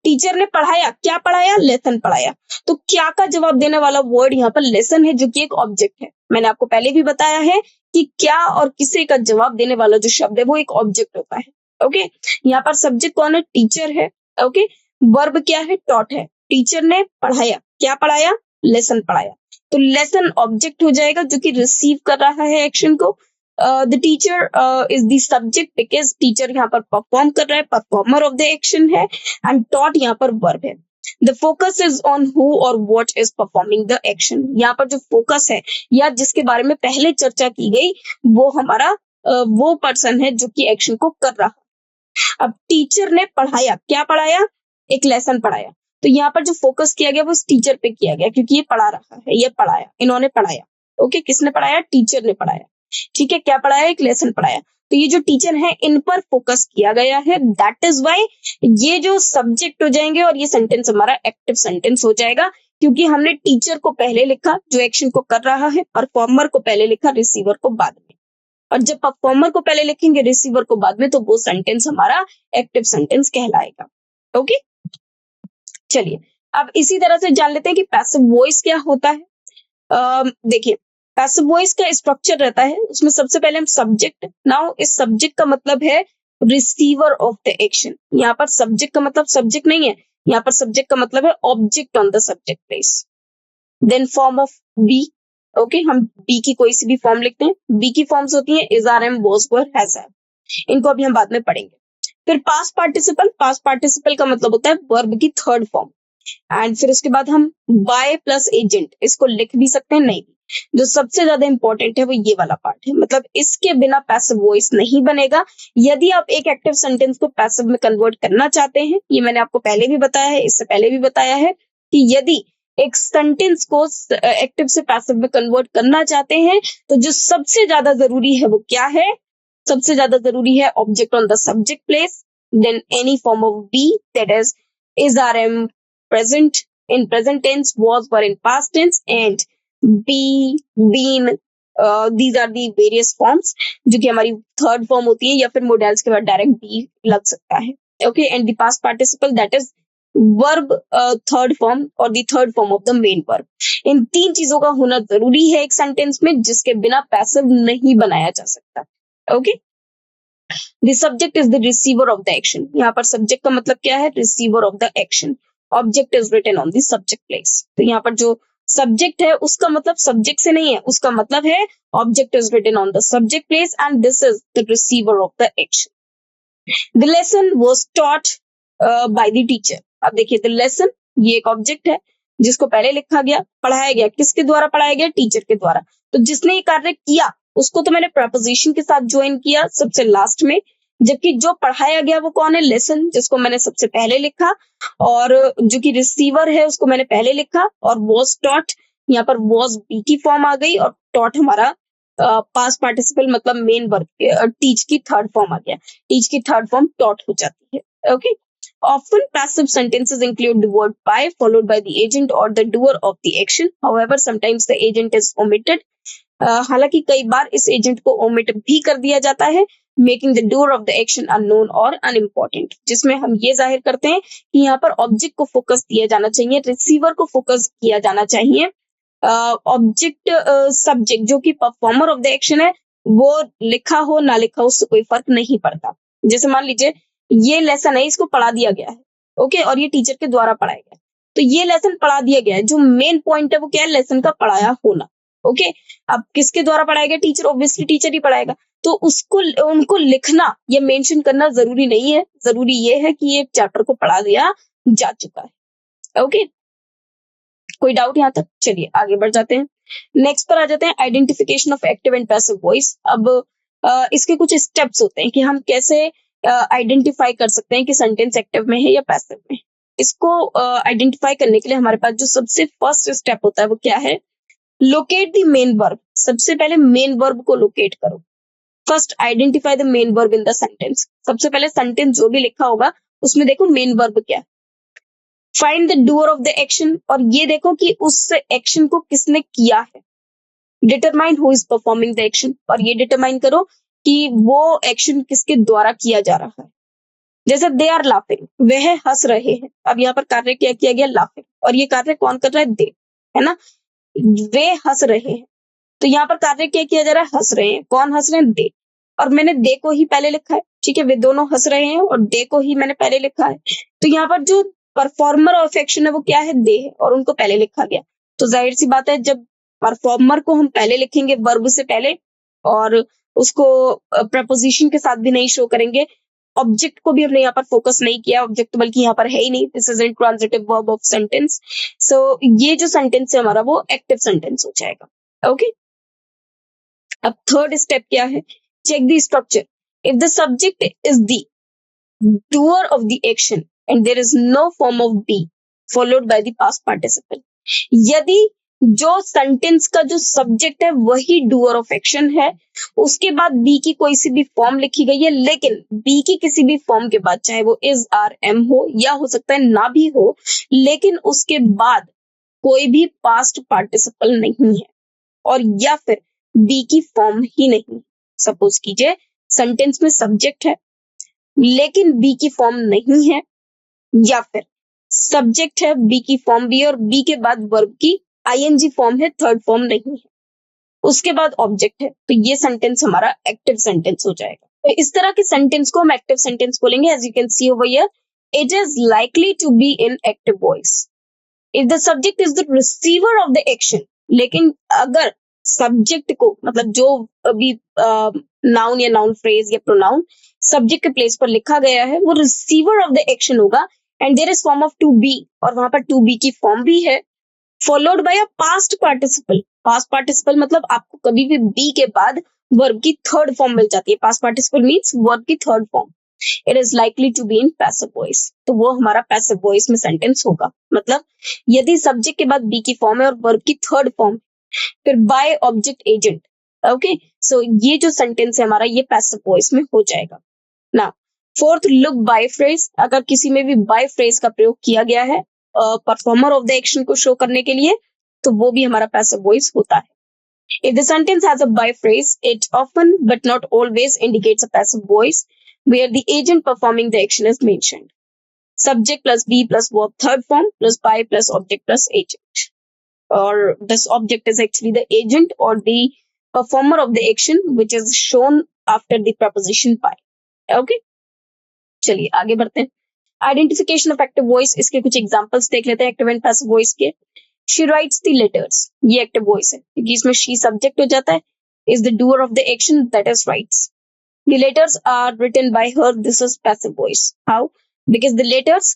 Teacher ने पढ़ाया, क्या पढ़ाया? लेसन पढ़ाया। तो क्या का जवाब देने वाला वर्ड यहाँ पर लेसन है, जो कि एक ऑब्जेक्ट है। मैंने आपको पहले भी बताया है कि क्या और किसे का जवाब देने वाला जो शब्द है वो एक ऑब्जेक्ट होता है। ओके, यहाँ पर सब्जेक्ट कौन है? टीचर है। ओके, वर्ब क्या है? टॉट है। टीचर ने पढ़ाया, क्या पढ़ाया? लेसन पढ़ाया। तो लेसन ऑब्जेक्ट हो जाएगा जो कि रिसीव कर रहा है एक्शन को। The teacher is the subject because teacher यहाँ पर परफॉर्म कर रहा है, परफॉर्मर ऑफ द एक्शन है, एंड टॉट यहाँ पर वर्ब है। The focus is on who or what is performing the action. यहाँ पर जो फोकस है या जिसके बारे में पहले चर्चा की गई वो हमारा वो पर्सन है जो कि एक्शन को कर रहा है। अब टीचर ने पढ़ाया, क्या पढ़ाया? एक लेसन पढ़ाया। तो यहाँ पर जो फोकस किया गया वो इस टीचर पे किया गया क्योंकि ये पढ़ा रहा है, ये पढ़ाया, इन्होंने पढ़ाया। ओके, किसने पढ़ाया? टीचर ने पढ़ाया। ठीक है, क्या पढ़ाया? एक लेसन पढ़ाया। तो ये जो टीचर है इन पर फोकस किया गया है, दैट इज वाई ये जो सब्जेक्ट हो जाएंगे और ये सेंटेंस हमारा एक्टिव सेंटेंस हो जाएगा क्योंकि हमने टीचर को पहले लिखा जो एक्शन को कर रहा है, परफॉर्मर को पहले लिखा, रिसीवर को बाद में। और जब परफॉर्मर को पहले लिखेंगे, रिसीवर को बाद में, तो वो सेंटेंस हमारा एक्टिव सेंटेंस कहलाएगा। ओके, चलिए अब इसी तरह से जान लेते हैं कि पैसिव वॉइस क्या होता है। देखिए, पैसिव वॉइस का स्ट्रक्चर रहता है, उसमें सबसे पहले हम सब्जेक्ट, नाउ इस सब्जेक्ट का मतलब है रिसीवर ऑफ द एक्शन। यहाँ पर सब्जेक्ट का मतलब सब्जेक्ट नहीं है, यहाँ पर सब्जेक्ट का मतलब है object on the subject place. Then form of be. Okay, हम बी की कोई सी भी फॉर्म लिखते हैं। बी की फॉर्म्स होती है is, are, am, was, were, has, have. इनको अभी हम बाद में पढ़ेंगे। फिर पास्ट पार्टिसिपल। पास्ट पार्टिसिपल का मतलब होता है वर्ब की थर्ड फॉर्म। एंड फिर उसके बाद हम बाय प्लस एजेंट, इसको लिख भी सकते हैं, नहीं। जो सबसे ज्यादा इंपॉर्टेंट है वो ये वाला पार्ट है, मतलब इसके बिना पैसिव वॉइस नहीं बनेगा। यदि आप एक एक्टिव सेंटेंस को पैसिव में कन्वर्ट करना चाहते हैं, ये मैंने आपको पहले भी बताया है, इससे पहले भी बताया है कि यदि एक सेंटेंस को एक्टिव से पैसिव में कन्वर्ट करना चाहते हैं तो जो सबसे ज्यादा जरूरी है वो क्या है? सबसे ज्यादा जरूरी है object on the subject place, then any form of be, that is, are, am, present in present tense, was, were in past tense, and be, been, these are the various forms जो कि हमारी third form होती है, या फिर मोडेल्स के बाद direct B लग सकता है। Okay, and the past participle that is verb third form और the third form of the main verb. इन तीन चीजों का होना जरूरी है एक सेंटेंस में, जिसके बिना पैसिव नहीं बनाया जा सकता। ओके, the subject is the receiver of the action. यहाँ पर सब्जेक्ट का मतलब क्या है? Receiver of the action. Object is written on the subject place. तो यहाँ पर जो सब्जेक्ट है उसका मतलब सब्जेक्ट से नहीं है, उसका मतलब है object is written on the subject place and this is the receiver of the action. The lesson was taught by the teacher. अब देखिए, द लेसन ये एक ऑब्जेक्ट है जिसको पहले लिखा गया, पढ़ाया गया। किसके द्वारा पढ़ाया गया? टीचर के द्वारा। तो जिसने ये कार्य किया उसको तो मैंने प्रपोजिशन के साथ ज्वाइन किया सबसे लास्ट में, जबकि जो पढ़ाया गया वो कौन है? लेसन, जिसको मैंने सबसे पहले लिखा, और जो कि रिसीवर है उसको मैंने पहले लिखा। और वॉज टॉट, यहाँ पर वॉज बी की फॉर्म आ गई और टॉट हमारा पास्ट पार्टिसिपल मतलब मेन वर्ब, टीच की थर्ड फॉर्म आ गया। टीच की थर्ड फॉर्म टॉट हो जाती है। Okay, often passive sentences include the word by followed by the agent or the doer of the action. However, sometimes the agent is omitted. हालांकि कई बार इस agent को omit भी कर दिया जाता है, making the doer of the action unknown और अनइम्पोर्टेंट, जिसमें हम ये जाहिर करते हैं कि यहाँ पर ऑब्जेक्ट को फोकस दिया जाना चाहिए, रिसीवर को फोकस किया जाना चाहिए। ऑब्जेक्ट सब्जेक्ट जो कि परफॉर्मर ऑफ द एक्शन है वो लिखा हो ना लिखा हो उससे कोई फर्क नहीं पड़ता। जैसे मान लीजिए ये लेसन है, इसको पढ़ा दिया गया है, ओके, और ये टीचर के द्वारा पढ़ाया गया, तो ये लेसन पढ़ा दिया गया है। जो मेन पॉइंट है वो क्या है? लेसन का पढ़ाया होना। ओके, अब किसके द्वारा पढ़ाया गया? टीचर, ऑब्वियसली टीचर ही पढ़ाएगा। तो उसको उनको लिखना या मेंशन करना जरूरी नहीं है, जरूरी ये है कि ये चैप्टर को पढ़ा दिया जा चुका है। ओके, कोई डाउट यहाँ तक? चलिए आगे बढ़ जाते हैं, नेक्स्ट पर आ जाते हैं, identification of active and passive voice. अब इसके कुछ स्टेप्स होते हैं कि हम कैसे आइडेंटिफाई कर सकते हैं कि सेंटेंस एक्टिव में है या पैसिव में। इसको आइडेंटिफाई करने के लिए हमारे पास जो सबसे फर्स्ट स्टेप होता है वो क्या है? Locate the main verb. सबसे पहले मेन वर्ब को लोकेट करो। First identify the main verb in the sentence. सबसे पहले सेंटेंस जो भी लिखा होगा उसमें देखो मेन वर्ब क्या है। Find the doer of the action, और ये देखो कि उस एक्शन को किसने किया है। Determine who is performing the action, और ये डिटरमाइन करो कि वो एक्शन किसके द्वारा किया जा रहा है। जैसे दे आर लाफिंग, वह हंस रहे हैं। अब यहाँ पर कार्य क्या किया गया, लाफिंग, और ये कार्य कौन कर रहा है, दे, है ना। वे हंस रहे हैं, तो यहाँ पर कार्य क्या किया जा रहा है, हंस रहे हैं। कौन हंस रहे हैं, दे, और मैंने दे को ही पहले लिखा है, ठीक है। वे दोनों हंस रहे हैं और दे को ही मैंने पहले लिखा है, तो यहाँ पर जो परफॉर्मर ऑफ एक्शन है वो क्या है, दे है, और उनको पहले लिखा गया। तो जाहिर सी बात है, जब परफॉर्मर को हम पहले लिखेंगे वर्ब से पहले, और उसको प्रपोजिशन के साथ भी नहीं शो करेंगे, ऑब्जेक्ट को भी हमने यहाँ पर फोकस नहीं किया, ऑब्जेक्ट तो बल्कि यहाँ पर है ही नहीं, this is intransitive verb of sentence. So ये जो सेंटेंस है हमारा वो एक्टिव सेंटेंस हो जाएगा। ओके, अब थर्ड स्टेप क्या है, check the structure. If the subject is the doer of the action and there is no form of be followed by the past participle, यदि जो सेंटेंस का जो सब्जेक्ट है वही डूअर ऑफ एक्शन है, उसके बाद बी की कोई सी भी फॉर्म लिखी गई है, लेकिन बी की किसी भी फॉर्म के बाद, चाहे वो इज आर एम हो या हो सकता है ना भी हो, लेकिन उसके बाद कोई भी पास्ट पार्टिसिपल नहीं है, और या फिर बी की फॉर्म ही नहीं। सपोज कीजिए सेंटेंस में सब्जेक्ट है लेकिन बी की फॉर्म नहीं है, या फिर सब्जेक्ट है, बी की फॉर्म भी है, और बी के बाद वर्ब की आईएनजी फॉर्म है, थर्ड फॉर्म नहीं है, उसके बाद ऑब्जेक्ट है, तो ये सेंटेंस हमारा एक्टिव सेंटेंस हो जाएगा। तो इस तरह के सेंटेंस को हम एक्टिव सेंटेंस बोलेंगे। As you can see over here, it is likely to be in active voice if the subject is the receiver of the action. लेकिन अगर सब्जेक्ट को, मतलब जो अभी नाउन या नाउन फ्रेज या प्रोनाउन सब्जेक्ट के प्लेस पर लिखा गया है वो रिसीवर ऑफ द एक्शन होगा, and there is form of to be, और वहां पर टू बी की फॉर्म भी है, followed by a past participle. Past participle मतलब आपको कभी भी बी के बाद वर्ब की थर्ड फॉर्म मिल जाती है। पास्ट पार्टिसिपल मींस वर्ब की third form. It is likely to be in passive voice, तो वो हमारा पैसिव वॉइस में सेंटेंस होगा। मतलब यदि सब्जेक्ट के बाद बी की फॉर्म है और वर्ब की थर्ड फॉर्म, फिर बाय ऑब्जेक्ट एजेंट, ओके, सो ये जो सेंटेंस है हमारा ये पैसिव वॉइस में हो जाएगा ना। Fourth, look bye phrase. अगर किसी में भी बाय फ्रेज का प्रयोग किया गया है परफॉर्मर ऑफ द एक्शन को शो करने के लिए, तो वो भी हमारा पैसिव वॉइस होता है। If the sentence has a by phrase, it often but not always indicates a passive voice where the agent performing the action is mentioned. Subject plus be plus verb third form plus by plus object plus agent. Or this object is actually the agent or the performer of the action which is shown after the preposition by. Okay? चलिए आगे बढ़ते हैं। Identification of active voice, इसके कुछ examples देख लेते हैं active and passive voice के। शी राइट्स द लेटर्स, ये एक्टिव वॉइस है क्योंकि इसमें शी सब्जेक्ट हो जाता है, is the doer of the action, that is writes. The letters are written by her, this is passive voice. How? Because the letters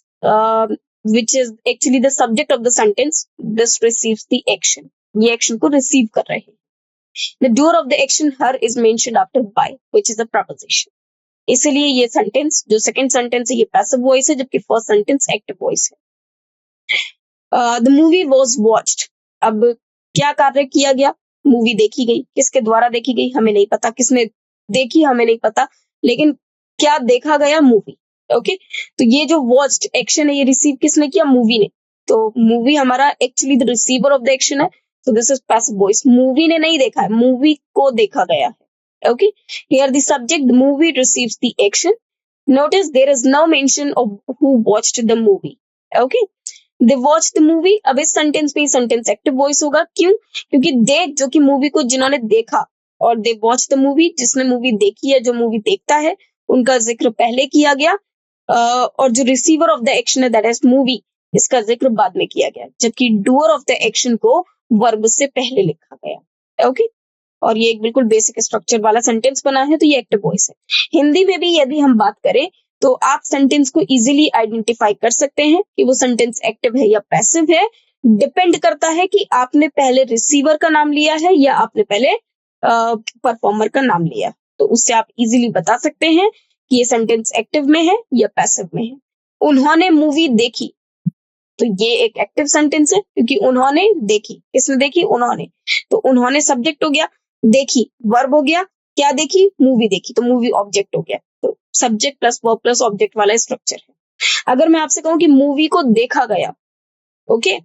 which is actually the subject of the sentence, this receives the action, ये action को receive कर रहे हैं। The doer of the action her is mentioned after by, which is a preposition. इसलिए ये sentence, जो second sentence है ये पैसिव वॉइस है, जबकि फर्स्ट सेंटेंस एक्टिव वॉइस है। द मूवी वाज वॉच्ड, अब क्या कार्य किया गया, मूवी देखी गई, किसके द्वारा देखी गई हमें नहीं पता, किसने देखी हमें नहीं पता, लेकिन क्या देखा गया, मूवी। ओके, तो ये जो वॉच्ड एक्शन है ये रिसीव किसने किया, मूवी ने, तो मूवी हमारा actually the receiver of the action है, so this is passive voice। Movie ने नहीं देखा है, मूवी को देखा गया है। Okay, here the subject, the movie receives the action. Notice there is no mention of who watched the movie. Okay, they watched the movie। अब इस सेंटेंस में सेंटेंस एक्टिव वॉइस होगा, क्यों? क्योंकि दे जो कि मूवी को जिन्होंने देखा, और दे वॉच द मूवी जिसने मूवी देखी है, जो मूवी देखता है, उनका जिक्र पहले किया गया, और जो रिसीवर ऑफ द एक्शन है दैट इज मूवी, इसका जिक्र बाद में किया गया, जबकि डूअर ऑफ द एक्शन को वर्ब से पहले लिखा गया। ओके, और ये एक बिल्कुल बेसिक स्ट्रक्चर वाला सेंटेंस बना है, तो ये एक्टिव वॉइस है। हिंदी में भी यदि हम बात करें तो आप सेंटेंस को इजीली आइडेंटिफाई कर सकते हैं कि वो सेंटेंस एक्टिव है या पैसिव है। डिपेंड करता है कि आपने पहले रिसीवर का नाम लिया है या आपने पहले परफॉर्मर का नाम लिया, तो उससे आप इजीली बता सकते हैं कि ये सेंटेंस एक्टिव में है या पैसिव में है। उन्होंने मूवी देखी, तो ये एक एक्टिव सेंटेंस है क्योंकि उन्होंने देखी, किसने देखी, उन्होंने, तो उन्होंने सब्जेक्ट हो गया, देखी वर्ब हो गया, क्या देखी, मूवी देखी, तो मूवी ऑब्जेक्ट हो गया, तो subject plus verb plus object वाला स्ट्रक्चर है। अगर मैं आपसे कहूं कि मूवी को देखा गया, ओके,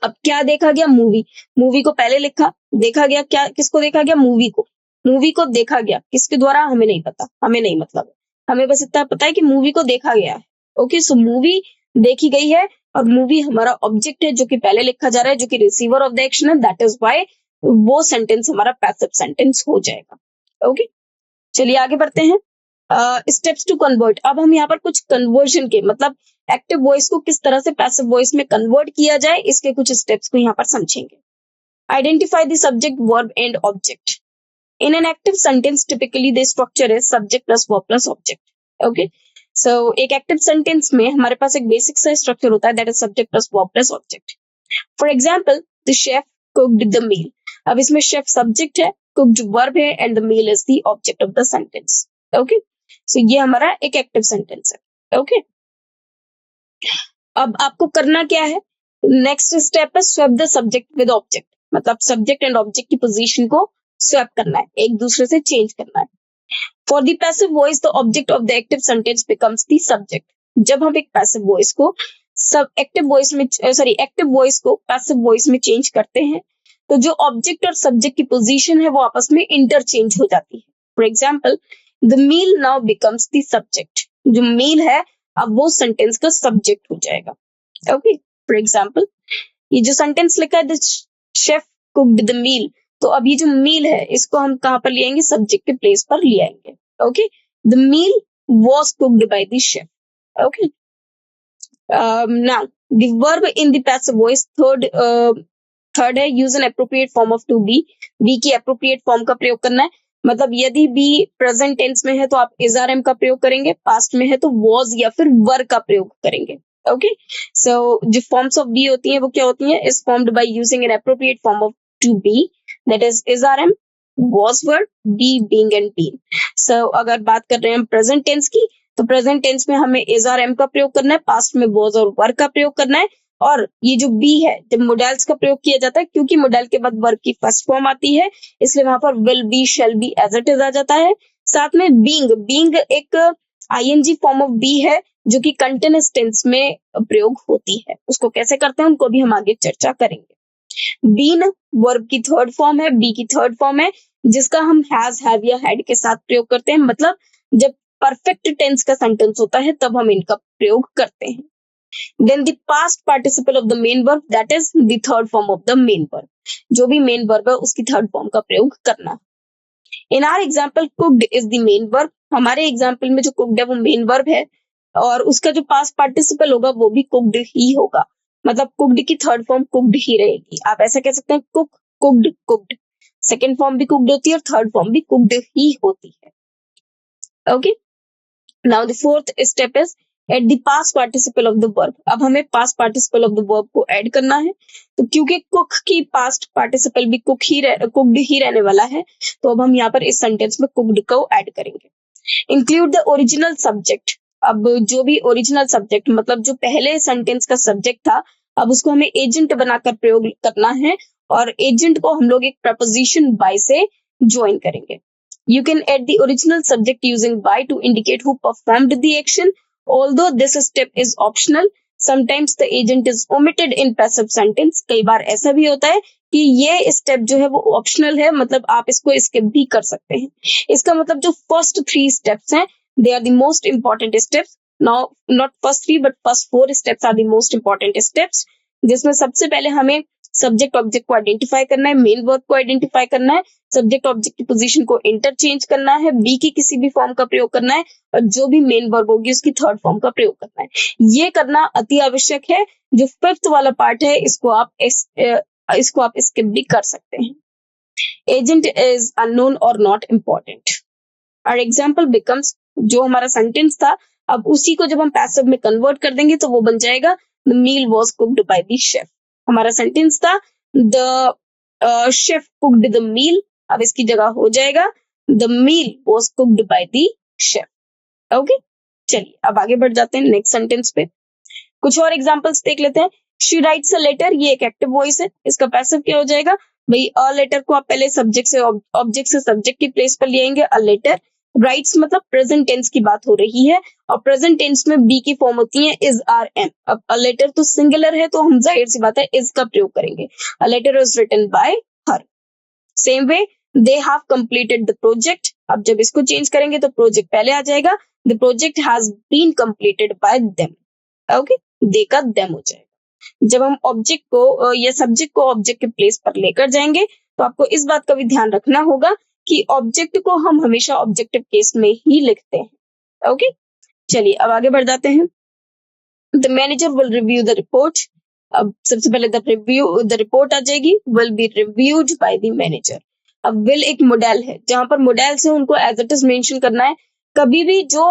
अब क्या देखा गया, मूवी, मूवी को पहले लिखा, देखा गया क्या, किसको देखा गया, मूवी को, मूवी को देखा गया, किसके द्वारा हमें नहीं पता, हमें नहीं मतलब, हमें बस इतना पता है कि मूवी को देखा गया है। ओके, सो मूवी देखी गई है और मूवी हमारा ऑब्जेक्ट है जो कि पहले लिखा जा रहा है, जो कि रिसीवर ऑफ द एक्शन है, दैट इज व्हाई वो सेंटेंस हमारा पैसिव सेंटेंस हो जाएगा। ओके, चलिए आगे बढ़ते हैं। Steps to convert. अब हम यहाँ पर कुछ कन्वर्जन के मतलब एक्टिव वॉइस को किस तरह से पैसिव वॉइस में कन्वर्ट किया जाए, इसके कुछ स्टेप्स को यहाँ पर समझेंगे। Identify the subject, verb and object. In an active sentence, typically the structure is subject plus verb plus object. Okay, so एक active sentence में हमारे पास एक basic सा structure होता है, that is subject plus verb plus object. For example, the chef cooked the meal. अब इसमें chef subject है, cooked verb है, and the meal is the object of the sentence. Okay, so ये हमारा एक active sentence है. Okay, अब आपको करना क्या है, नेक्स्ट स्टेप है swap the subject with object, मतलब सब्जेक्ट एंड ऑब्जेक्ट की पोजीशन को स्वैप करना है, एक दूसरे से चेंज करना है। For the passive voice the object of the active sentence becomes the subject. जब हम एक पैसिव वॉइस को सब एक्टिव वॉइस में एक्टिव वॉइस को पैसिव वॉइस में चेंज करते हैं, तो जो ऑब्जेक्ट और सब्जेक्ट की पोजीशन है वो आपस में इंटरचेंज हो जाती है। For example, the meal now becomes the subject. जो मील है अब वो सेंटेंस का सब्जेक्ट हो जाएगा। ओके, फॉर एग्जाम्पल, ये जो सेंटेंस लिखा है the chef cooked the meal, तो अब ये जो मील है इसको हम कहां पर ले आएंगे, सब्जेक्ट के प्लेस पर ले आएंगे। Okay, the meal was cooked by the chef. Okay, now the verb in the passive voice third है use an appropriate form of to be. Be की एप्रोप्रिएट फॉर्म का प्रयोग करना है, मतलब यदि बी प्रेजेंट टेंस में है तो आप इज आर एम का प्रयोग करेंगे, पास्ट में है तो वॉज या फिर वर का प्रयोग करेंगे। ओके, सो जो फॉर्म्स ऑफ बी होती हैं वो क्या होती हैं, is formed by using an appropriate form of to be, that is are am, was were, be being and been. So अगर बात कर रहे हैं हम प्रेजेंट टेंस की, तो प्रेजेंट टेंस में हमें इज आर एम का प्रयोग करना है, पास्ट में वॉज और वर का प्रयोग करना है, और ये जो बी है जब मोडेल्स का प्रयोग किया जाता है, क्योंकि मोडेल के बाद वर्ब की फर्स्ट फॉर्म आती है, इसलिए वहां पर will be, shall be, as it is आ जाता है। साथ में बीइंग, बीइंग एक आईएनजी फॉर्म ऑफ बी है जो कि कंटिन्यूअस टेंस में प्रयोग होती है, उसको कैसे करते हैं उनको भी हम आगे चर्चा करेंगे। बीन वर्ब की थर्ड फॉर्म है, बी की थर्ड फॉर्म है, जिसका हम हैज, हैव या हैड के साथ प्रयोग करते हैं, मतलब जब परफेक्ट टेंस का सेंटेंस होता है तब हम इनका प्रयोग करते हैं। Then the past participle of the main verb, that is the third form of the main verb. जो भी main verb है उसकी थर्ड फॉर्म का प्रयोग करना। In our example, cooked is the main verb. हमारे एग्जाम्पल में जो cooked है वो main verb है, और उसका जो past participle होगा वो भी cooked ही होगा, मतलब cooked की थर्ड फॉर्म cooked ही रहेगी। आप ऐसा कह सकते हैं cook, cooked, cooked, second form भी cooked होती है और थर्ड फॉर्म भी cooked ही होती है। Okay, now the fourth step is at the past participle of the verb. अब हमें past participle of the verb को ऐड करना है, तो क्योंकि कुक की पास्ट पार्टिसिपल भी कुक्ड ही रहने वाला है, तो अब हम यहाँ पर इस सेंटेंस में कुक्ड को ऐड करेंगे। Include the original subject. अब जो भी ओरिजिनल सब्जेक्ट, मतलब जो पहले सेंटेंस का सब्जेक्ट था, अब उसको हमें एजेंट बनाकर प्रयोग करना है, और एजेंट को हम लोग एक प्रपोजिशन बाय से ज्वाइन करेंगे। You can add the original subject using by to indicate who performed the action. Although this step is optional, sometimes the agent is omitted in passive sentence. कई बार ऐसा भी होता है कि ये स्टेप जो है वो ऑप्शनल है, मतलब आप इसको स्किप भी कर सकते हैं। इसका मतलब जो फर्स्ट 3 स्टेप्स हैं, they are the most important steps. Now, not first 3 but first 4 steps are the most important steps, जिसमें सबसे पहले हमें सब्जेक्ट ऑब्जेक्ट को आइडेंटिफाई करना है, मेन वर्ब को आइडेंटिफाई करना है, सब्जेक्ट ऑब्जेक्ट की पोजीशन को इंटरचेंज करना है, बी की किसी भी फॉर्म का प्रयोग करना है, और जो भी मेन वर्ब होगी उसकी थर्ड फॉर्म का प्रयोग करना है। ये करना अति आवश्यक है। जो फिफ्थ वाला पार्ट है इसको आप स्किप भी कर सकते हैं। एजेंट इज अननोन और नॉट इम्पोर्टेंट। और एग्जाम्पल बिकम्स, जो हमारा सेंटेंस था अब उसी को जब हम पैसिव में कन्वर्ट कर देंगे तो वो बन जाएगा the meal was cooked by the chef. हमारा सेंटेंस था the chef cooked the meal, अब इसकी जगह हो जाएगा the meal was cooked by the chef. Okay, चलिए अब आगे बढ़ जाते हैं नेक्स्ट सेंटेंस पे। कुछ और एग्जांपल्स देख लेते हैं। शी राइट्स अ लेटर, ये एक एक्टिव वॉइस है, इसका पैसिव क्या हो जाएगा भाई, अ लेटर को आप पहले सब्जेक्ट से ऑब्जेक्ट से सब्जेक्ट की प्लेस पर ले आएंगे। अ लेटर, राइट्स मतलब प्रेजेंट टेंस की बात हो रही है, और प्रेजेंट टेंस में बी की फॉर्म होती है इज आर एम। अब अ लेटर तो सिंगुलर है तो हम जाहिर सी बात है इज का प्रयोग करेंगे। A letter is written by her. Same way they have completed the project. अब जब इसको चेंज करेंगे तो प्रोजेक्ट पहले आ जाएगा, the project has been completed by them. Okay, they का देम हो जाएगा। जब हम ऑब्जेक्ट को या सब्जेक्ट को ऑब्जेक्ट के प्लेस पर लेकर जाएंगे तो आपको इस बात का भी ध्यान रखना होगा कि ऑब्जेक्ट को हम हमेशा ऑब्जेक्टिव केस में ही लिखते हैं। ओके, चलिए अब आगे बढ़ जाते हैं। The manager will review the report. अब सबसे पहले द रिपोर्ट आ जाएगी, will be reviewed by the manager. अब विल एक मॉडल है, जहां पर मॉडल से उनको एज इट इज मेंशन करना है। कभी भी जो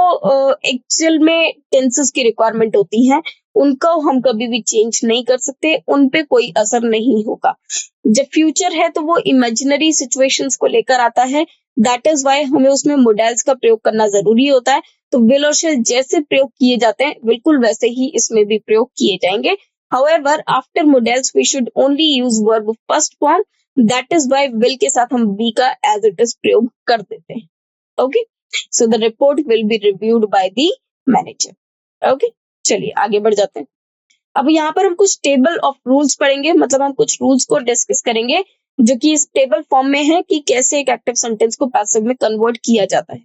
एक्चुअल में टेंसेस की रिक्वायरमेंट होती है उनको हम कभी भी चेंज नहीं कर सकते, उन पे कोई असर नहीं होगा। जब फ्यूचर है तो वो इमेजिनरी सिचुएशंस को लेकर आता है, दैट इज वाई हमें उसमें मॉडल्स का प्रयोग करना जरूरी होता है। तो विल और शेल जैसे प्रयोग किए जाते हैं बिल्कुल वैसे ही इसमें भी प्रयोग किए जाएंगे। However, after modals we should only use verb first form. That is why will के साथ हम be का as it is प्रयोग कर देते हैं। Okay, so the report will be reviewed by the manager. Okay, चलिए आगे बढ़ जाते हैं। अब यहाँ पर हम कुछ टेबल ऑफ रूल्स पढ़ेंगे, मतलब हम कुछ रूल्स को डिस्कस करेंगे जो कि इस टेबल फॉर्म में है कि कैसे एक एक्टिव सेंटेंस को पैसिव में कन्वर्ट किया जाता है।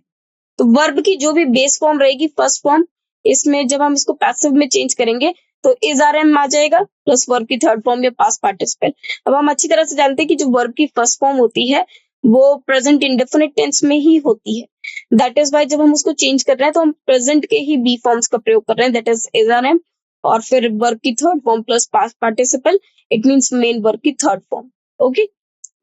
तो वर्ब की जो भी बेस फॉर्म रहेगी फर्स्ट फॉर्म, इसमें जब हम इसको पैसिव में चेंज करेंगे तो इज आर एम आ जाएगा प्लस वर्ब की थर्ड फॉर्म या पास्ट पार्टिसिपल। अब हम अच्छी तरह से जानते हैं कि जो वर्ब की फर्स्ट फॉर्म होती है वो प्रेजेंट इंडेफिनिट टेंस में ही होती है। दैट इज वाई जब हम उसको चेंज कर रहे हैं तो हम प्रेजेंट के ही बी फॉर्म्स का प्रयोग कर रहे हैं, दैट इज आर एम और फिर वर्ब की third form plus past participle, it means main verb की third form. Okay,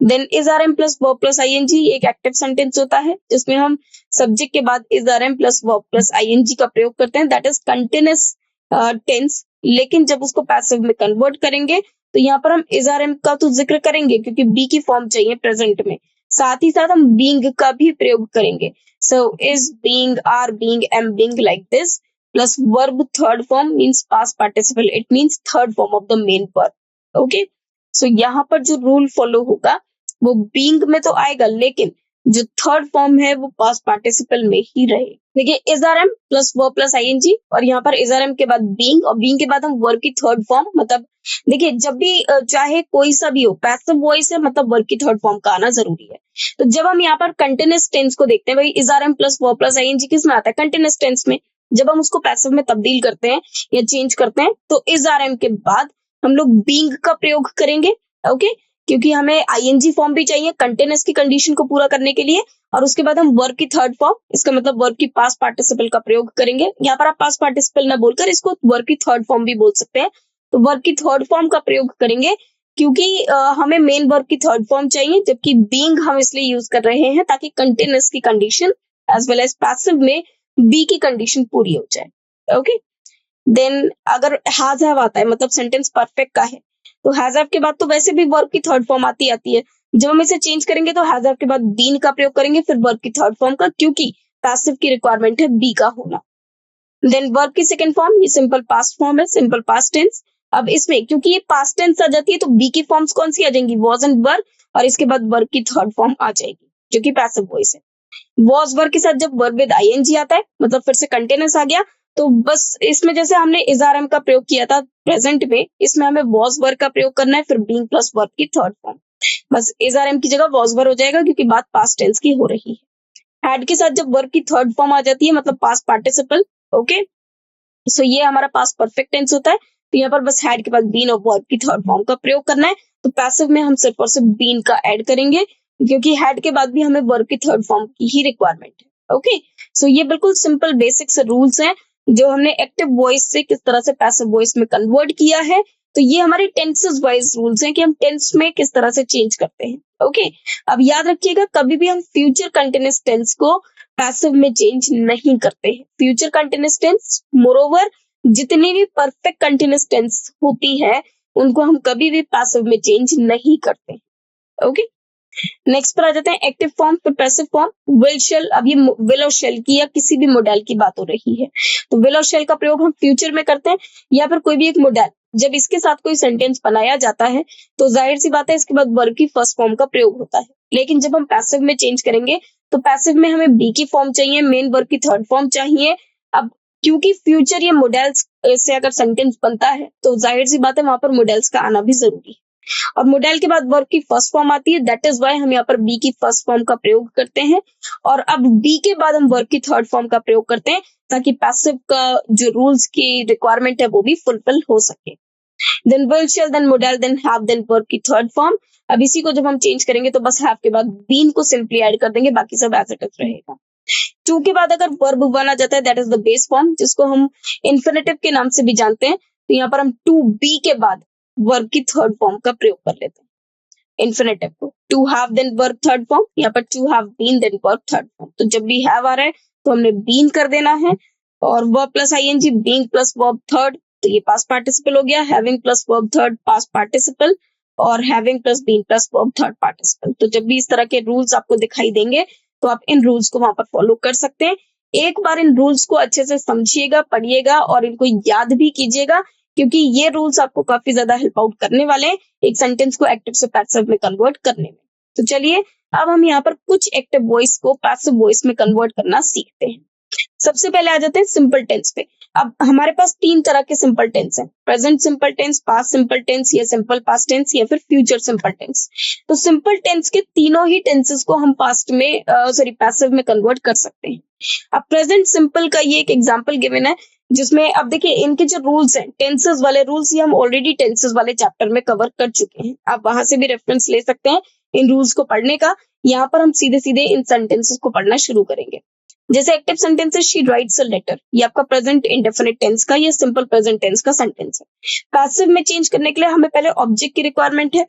then is are am plus verb plus ING एक एक्टिव सेंटेंस होता है जिसमें हम सब्जेक्ट के बाद is are am plus verb plus ING का प्रयोग करते हैं, दैट इज कंटिन्यूअस टेंस। लेकिन जब उसको पैसिव में कन्वर्ट करेंगे तो यहाँ पर हम इज आर एम का तो जिक्र करेंगे क्योंकि बी की फॉर्म चाहिए प्रेजेंट में, साथ ही साथ हम बीइंग का भी प्रयोग करेंगे। So is being, are being, am being like this plus verb third form means past participle, it means third form of the main verb. Okay, so यहाँ पर जो रूल फॉलो होगा वो बीइंग में तो आएगा लेकिन जो थर्ड फॉर्म है वो पास्ट पार्टिसिपल में ही रहे। देखिए is are am plus verb plus ING और यहाँ पर इज आर एम के बाद बीइंग और बीइंग के बाद हम वर्ब की थर्ड फॉर्म, मतलब देखिए जब भी चाहे कोई सा भी हो पैसिव वॉइस है मतलब वर्ब की थर्ड फॉर्म का आना जरूरी है। तो जब हम यहाँ पर कंटिन्यूअस टेंस को देखते हैं, भाई is are am plus verb plus ING किस में आता है, कंटिन्यूअस टेंस में। जब हम उसको पैसिव में तब्दील करते हैं या चेंज करते हैं तो इज आर एम के बाद हम लोग बीइंग का प्रयोग करेंगे। ओके, क्योंकि हमें आईएनजी फॉर्म भी चाहिए कंटिन्यूअस की कंडीशन को पूरा करने के लिए, और उसके बाद हम वर्ब की थर्ड फॉर्म, इसका मतलब वर्ब की पास्ट पार्टिसिपल का प्रयोग करेंगे। यहाँ पर आप पास्ट पार्टिसिपल ना बोलकर इसको वर्ब की थर्ड फॉर्म भी बोल सकते हैं। तो वर्ब की थर्ड फॉर्म का प्रयोग करेंगे क्योंकि हमें मेन वर्ब की थर्ड फॉर्म चाहिए, जबकि बीइंग हम इसलिए यूज कर रहे हैं ताकि कंटिन्यूअस की condition as well as passive में बी की कंडीशन पूरी हो जाए। ओके, देन अगर हैज हैव आता है मतलब सेंटेंस परफेक्ट का है तो हैज हैव के बाद तो वैसे भी वर्ब की थर्ड फॉर्म आती है। जब हम इसे चेंज करेंगे तो हैज हैव के बाद बीन का प्रयोग करेंगे फिर वर्ब की थर्ड फॉर्म का, क्योंकि पैसिव की रिक्वायरमेंट है बी का होना। देन वर्ब की सेकंड फॉर्म ये सिंपल पास्ट फॉर्म है, सिंपल पास्ट टेंस। अब इसमें क्योंकि ये पास्ट टेंस आ जाती है तो बी की फॉर्म्स कौन सी आ जाएंगी, वॉज एंड वर, और इसके बाद वर्ब की थर्ड फॉर्म आ जाएगी जो कि पैसिव वॉइस है। वॉज वर्ब के साथ जब वर्ब विद आईएनजी आता है मतलब फिर से कंटिन्यूअस आ गया, तो बस इसमें जैसे हमने इज आर एम का प्रयोग किया था प्रेजेंट में, इसमें हमें वॉज वर्ब का प्रयोग करना है फिर बीइंग प्लस वर्ब की थर्ड फॉर्म। बस इज आर एम की जगह वॉज वर्ब हो जाएगा क्योंकि बात पास्ट टेंस की हो रही है। हैड के साथ जब वर्ब की थर्ड फॉर्म आ जाती है मतलब पास्ट पार्टिसिपल। ओके, सो ये हमारा पास्ट परफेक्ट टेंस होता है, तो यहाँ पर बस हैड के बाद बीन और वर्ब की थर्ड फॉर्म का प्रयोग करना है। तो पैसिव में हम सिर्फ और सिर्फ बीन का ऐड करेंगे क्योंकि हैड के बाद भी हमें वर्ब की थर्ड फॉर्म की ही रिक्वायरमेंट है। ओके, सो ये बिल्कुल सिंपल बेसिक से रूल्स हैं जो हमने एक्टिव वॉइस से किस तरह से पैसिव वॉइस में कन्वर्ट किया है। तो ये हमारे टेंसेस वाइज रूल्स हैं कि हम टेंस में किस तरह से चेंज करते हैं। ओके, अब याद रखिएगा कभी भी हम फ्यूचर कंटिन्यूअस टेंस को पैसिव में चेंज नहीं करते हैं। फ्यूचर कंटिन्यूअस टेंस मोरोवर जितनी भी परफेक्ट कंटिन्यूअस टेंस होती है उनको हम कभी भी पैसिव में चेंज नहीं करते। ओके, नेक्स्ट पर आ जाते हैं एक्टिव फॉर्म फिर पैसिव फॉर्म। विल शेल, अब ये विल और शेल की या किसी भी मॉडल की बात हो रही है तो विल और शेल का प्रयोग हम फ्यूचर में करते हैं या फिर कोई भी एक मॉडल जब इसके साथ कोई सेंटेंस बनाया जाता है तो जाहिर सी बात है इसके बाद वर्ब की फर्स्ट फॉर्म का प्रयोग होता है। लेकिन जब हम पैसिव में चेंज करेंगे तो पैसिव में हमें बी की फॉर्म चाहिए, मेन वर्ब की थर्ड फॉर्म चाहिए। अब क्योंकि फ्यूचर या मॉडल्स से अगर सेंटेंस बनता है तो जाहिर सी बात है वहां पर मॉडल्स का आना भी जरूरी है। और मोडेल के बाद वर्ब की फर्स्ट फॉर्म आती है, दैट इज व्हाई हम यहाँ पर बी की फर्स्ट फॉर्म का प्रयोग करते हैं। और अब बी के बाद हम वर्ब की थर्ड फॉर्म का प्रयोग करते हैं ताकि पैसिव का जो रूल्स की रिक्वायरमेंट है वो भी फुलफिल हो सके। Then will, shall, then modal, then have, then verb की थर्ड फॉर्म। अब इसी को जब हम चेंज करेंगे तो बस हैव के बाद बीन को सिंपली ऐड कर देंगे, बाकी सब एज इट इज रहेगा। टू के बाद अगर वर्ब बना जाता है, that is the base form, जिसको हम इन्फिनेटिव के नाम से भी जानते हैं। तो यहाँ पर हम टू बी के बाद वर्ब की थर्ड फॉर्म का प्रयोग कर लेते हैं इन्फिनेटिव को। To have then verb third form, यहाँ पर to have been then verb third form. तो जब भी हैव आ रहा है तो हमने बीन कर देना है, और verb plus ING, being plus verb third, तो ये पास्ट पार्टिसिपल हो गया। Having plus verb third past participle, और having plus being plus verb third participle. तो जब भी इस तरह के रूल्स आपको दिखाई देंगे तो आप इन रूल्स को वहां पर फॉलो कर सकते हैं। एक बार इन रूल्स को अच्छे से समझिएगा, पढ़िएगा और इनको याद भी कीजिएगा, क्योंकि ये रूल्स आपको काफी ज्यादा हेल्प आउट करने वाले हैं एक सेंटेंस को एक्टिव से पैसिव में कन्वर्ट करने में। तो चलिए अब हम यहाँ पर कुछ एक्टिव वॉइस को पैसिव वॉइस में कन्वर्ट करना सीखते हैं। सबसे पहले आ जाते हैं सिंपल टेंस पे। अब हमारे पास तीन तरह के सिंपल टेंस हैं, present simple tense, past simple tense, या सिंपल पास्ट टेंस, या फिर फ्यूचर सिंपल टेंस। तो सिंपल टेंस के तीनों ही टेंसेस को हम पास्ट में पैसिव में कन्वर्ट कर सकते हैं। अब प्रेजेंट सिंपल का ये एक एग्जांपल गिवन है, जिसमें अब देखिए इनके जो रूल्स हैं, टेंसेस वाले रूल्स, ये हम ऑलरेडी टेंसेस वाले चैप्टर में कवर कर चुके हैं। आप वहां से भी रेफरेंस ले सकते हैं इन रूल्स को पढ़ने का। यहाँ पर हम सीधे सीधे इन सेंटेंसेस को पढ़ना शुरू करेंगे। जैसे एक्टिव सेंटेंस है, शी राइट्स अ लेटर, ये आपका प्रेजेंट इंडेफिनिट टेंस का, ये सिंपल प्रेजेंट टेंस का सेंटेंस है। पैसिव में चेंज करने के लिए हमें पहले ऑब्जेक्ट की रिक्वायरमेंट है,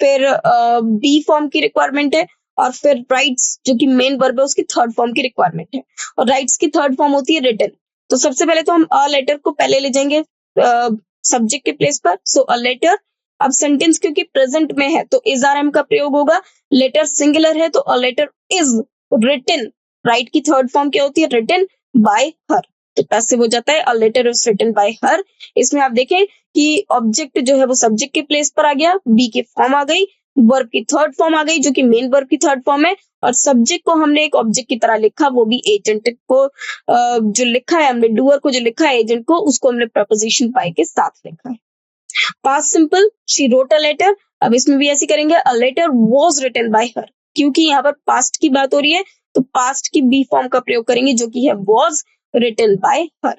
फिर बी फॉर्म की रिक्वायरमेंट है, और फिर राइट्स जो कि मेन वर्ब है उसकी थर्ड फॉर्म की रिक्वायरमेंट है। और राइट्स की थर्ड फॉर्म होती है रिटन। तो सबसे पहले तो हम अ लेटर को पहले ले जाएंगे सब्जेक्ट के प्लेस पर, सो अ लेटर। अब सेंटेंस क्योंकि प्रेजेंट में है तो इज आर एम का प्रयोग होगा, लेटर सिंगुलर है तो a letter is written. Write की थर्ड फॉर्म क्या होती है, रिटन बाय हर, तो पैसिव हो जाता है a letter is written by her. इसमें आप देखें कि ऑब्जेक्ट जो है वो सब्जेक्ट के प्लेस पर आ गया, बी की फॉर्म आ गई, वर्ब की थर्ड फॉर्म आ गई जो कि मेन वर्ब की थर्ड फॉर्म है, और सब्जेक्ट को हमने एक ऑब्जेक्ट की तरह लिखा, वो भी एजेंट को जो लिखा है हमने, डूअर को जो लिखा है एजेंट को, उसको हमने प्रपोजिशन बाय के साथ लिखा है। Past simple, she wrote a letter. अब इसमें भी ऐसे करेंगे, a letter was written by her, क्योंकि यहाँ पर पास्ट की बात हो रही है तो पास्ट की बी फॉर्म का प्रयोग करेंगे जो कि है was written by her.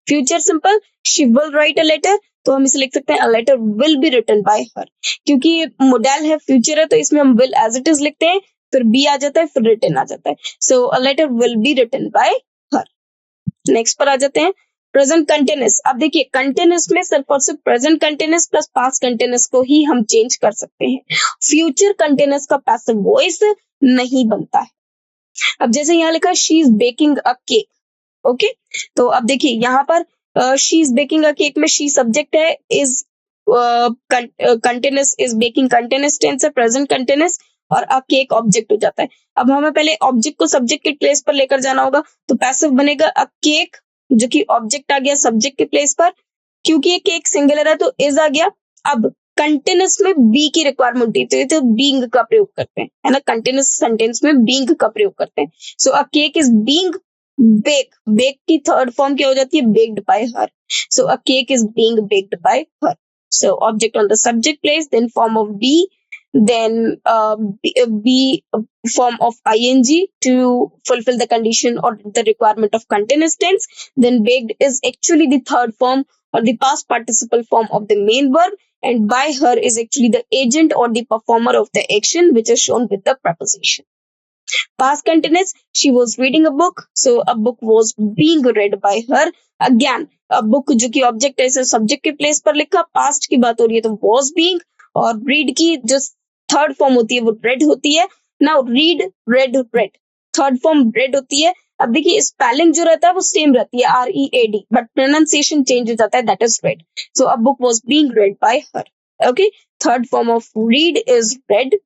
Future simple, she will write a letter, तो हम इसे लिख सकते हैं a letter will be written by her, क्योंकि मोडेल है फ्यूचर है तो इसमें हम विल एज इट इज लिखते हैं, फिर बी आ जाता है, फिर रिटन आ जाता है, so a letter will be written by her. Next पर आ जाते हैं प्रेजेंट कंटिन्यूअस। अब देखिए कंटिन्यूअस में सिर्फ और सिर्फ present continuous plus past continuous को ही हम चेंज कर सकते हैं, फ्यूचर कंटिन्यूअस का पैसिव वॉइस नहीं बनता है। अब जैसे यहाँ लिखा she is baking a cake, okay, तो अब देखिए यहाँ पर she is baking a cake में शी सब्जेक्ट है, is continuous, is baking continuous tense है, प्रेजेंट कंटिन्यूअस, और अ केक ऑब्जेक्ट हो जाता है। अब हमें पहले ऑब्जेक्ट को सब्जेक्ट के प्लेस पर लेकर जाना होगा, तो पैसिव बनेगा अ केक, जो कि ऑब्जेक्ट आ गया सब्जेक्ट के प्लेस पर, क्योंकि ये केक सिंगुलर है तो इज आ गया। अब कंटिन्यूअस में बी की रिक्वायरमेंट होती है तो बीइंग का प्रयोग करते हैं, है ना, कंटिन्यूअस सेंटेंस में बीइंग का प्रयोग करते हैं। So a cake is being bake, bake की थर्ड फॉर्म क्या हो जाती है, baked by her, so a cake is being baked by her. So object on the subject place, then form of be, then be form of ing to fulfill the condition or the requirement of continuous tense. Then baked is actually the third form or the past participle form of the main verb, and by her is actually the agent or the performer of the action which is shown with the preposition. Past continuous, she was reading a book, so a book was being read by her. Again, a book जो कि object है इसे subject के place पर लिखा, past की बात हो रही है तो was being, और read की जो थर्ड फॉर्म होती है वो read होती है। Now read, read, read, third form read होती है। अब देखिए स्पेलिंग जो रहता है वो सेम रहती है READ, बट प्रोनाउंसिएशन चेंज हो जाता है, that is read. So a book was being read by her. Okay, third form of read is read,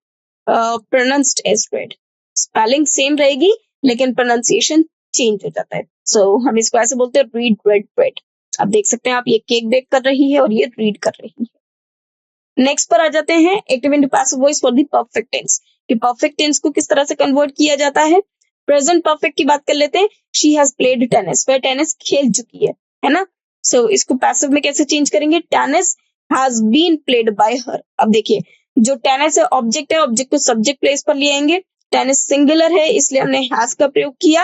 pronounced as read. Spelling same रहेगी लेकिन प्रोनाउंसिएशन चेंज हो जाता है, सो हम इसको ऐसे बोलते हैं रीड, रेड, रेड। अब देख सकते हैं आप, ये केक बेक कर रही है और ये रीड कर रही है। नेक्स्ट पर आ जाते हैं active into passive voice for the perfect tense, कि परफेक्ट टेंस को किस तरह से कन्वर्ट किया जाता है। प्रेजेंट परफेक्ट की बात कर लेते हैं, शी हैज प्लेड टेनिस, वह टेनिस खेल चुकी है ना, सो इसको पैसिव में कैसे चेंज करेंगे, tennis has been played by her. अब देखिए जो टेनिस है ऑब्जेक्ट है, ऑब्जेक्ट को सब्जेक्ट प्लेस पर ले आएंगे, टेनिस सिंगुलर है इसलिए हमने हैज का प्रयोग किया।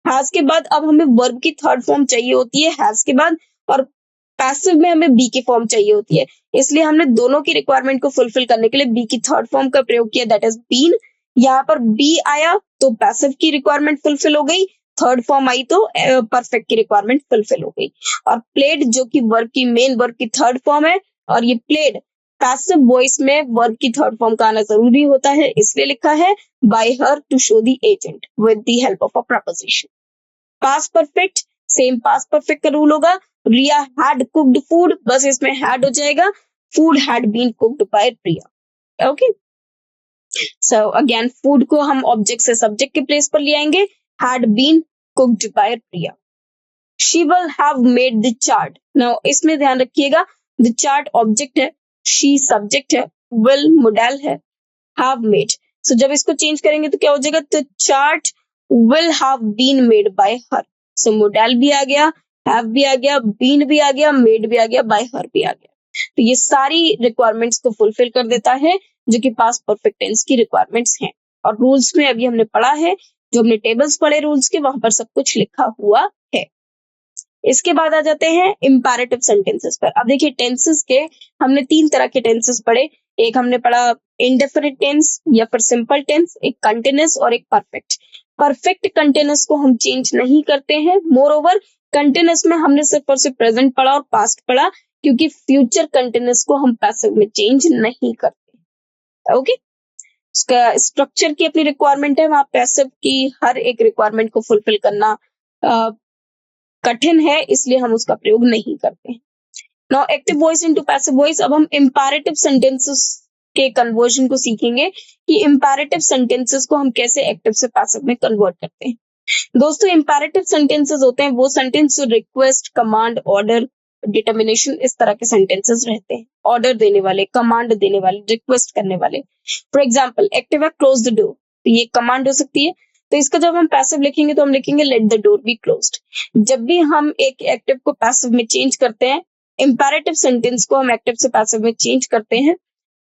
हैज के बाद अब हमें वर्ब की थर्ड फॉर्म चाहिए होती है हैज के बाद, और पैसिव में हमें बी की फॉर्म चाहिए होती है, इसलिए हमने दोनों की रिक्वायरमेंट को फुलफिल करने के लिए बी की थर्ड फॉर्म का प्रयोग किया, दैट इज बीन। यहाँ पर बी आया तो पैसिव की रिक्वायरमेंट फुलफिल हो गई, थर्ड फॉर्म आई तो परफेक्ट की रिक्वायरमेंट फुलफिल हो गई। और प्लेड जो कि वर्ब की मेन वर्ब की थर्ड फॉर्म है, और ये प्लेड पैसिव वॉइस में वर्ब की थर्ड फॉर्म का आना जरूरी होता है, इसलिए लिखा है by her to show the agent with the help of a preposition. Past perfect, same past perfect का रूल होगा, रिया हैड कुक्ड फूड, बस इसमें हैड हो जाएगा, food had been cooked by Riya. Okay, so again food को हम object से subject के प्लेस पर ले आएंगे, had been cooked by Riya. She will have made the chart. Now इसमें ध्यान रखिएगा द चार्ट ऑब्जेक्ट है, शी सब्जेक्ट है, विल मॉडल है, हैव मेड। सो जब इसको चेंज करेंगे तो क्या हो जाएगा, the chart will have been made by her. So modal भी आ गया, हैव भी आ गया, बीन भी आ गया, मेड भी आ गया, बाय हर भी आ गया। तो ये सारी रिक्वायरमेंट्स को फुलफिल कर देता है जो कि पास्ट परफेक्ट टेंस की रिक्वायरमेंट्स हैं। और रूल्स में अभी हमने पढ़ा है, जो हमने टेबल्स पढ़े रूल्स के वहां पर सब कुछ लिखा हुआ है। इसके बाद आ जाते हैं इंपैरेटिव सेंटेंसेस पर। अब देखिए टेंसेस के हमने तीन तरह के टेंसेस पढ़े, एक हमने पढ़ा इंडेफिनिट टेंस या फिर सिंपल टेंस, एक कंटिन्यूअस और एक परफेक्ट। परफेक्ट कंटिन्यूअस को हम चेंज नहीं करते हैं, मोर ओवर कंटिन्यूअस में हमने सिर्फ और सिर्फ प्रेजेंट पढ़ा और पास्ट पढ़ा, क्योंकि फ्यूचर कंटिन्यूअस को हम पैसिव में चेंज नहीं करते। ओके, इसका स्ट्रक्चर की अपनी रिक्वायरमेंट है, वहां पैसिव की हर एक रिक्वायरमेंट को फुलफिल करना कठिन है, इसलिए हम उसका प्रयोग नहीं करते। Now active voice into passive voice. अब हम इंपैरेटिव सेंटेंसेस के कन्वर्जन को सीखेंगे कि इंपैरेटिव सेंटेंसेस को हम कैसे एक्टिव से पैसिव में कन्वर्ट करते हैं। दोस्तों इंपैरेटिव सेंटेंसेस होते हैं वो सेंटेंस जो रिक्वेस्ट, कमांड, ऑर्डर, डिटर्मिनेशन इस तरह के सेंटेंसेस रहते हैं, ऑर्डर देने वाले, कमांड देने वाले, रिक्वेस्ट करने वाले। फॉर एग्जाम्पल एक्टिव है क्लोज द डोर, तो ये कमांड हो सकती है, तो इसका जब हम पैसिव लिखेंगे तो हम लिखेंगे let the door be closed. जब भी हम एक एक्टिव को पैसिव में चेंज करते हैं, इंपैरेटिव सेंटेंस को हम एक्टिव से पैसिव में चेंज करते हैं,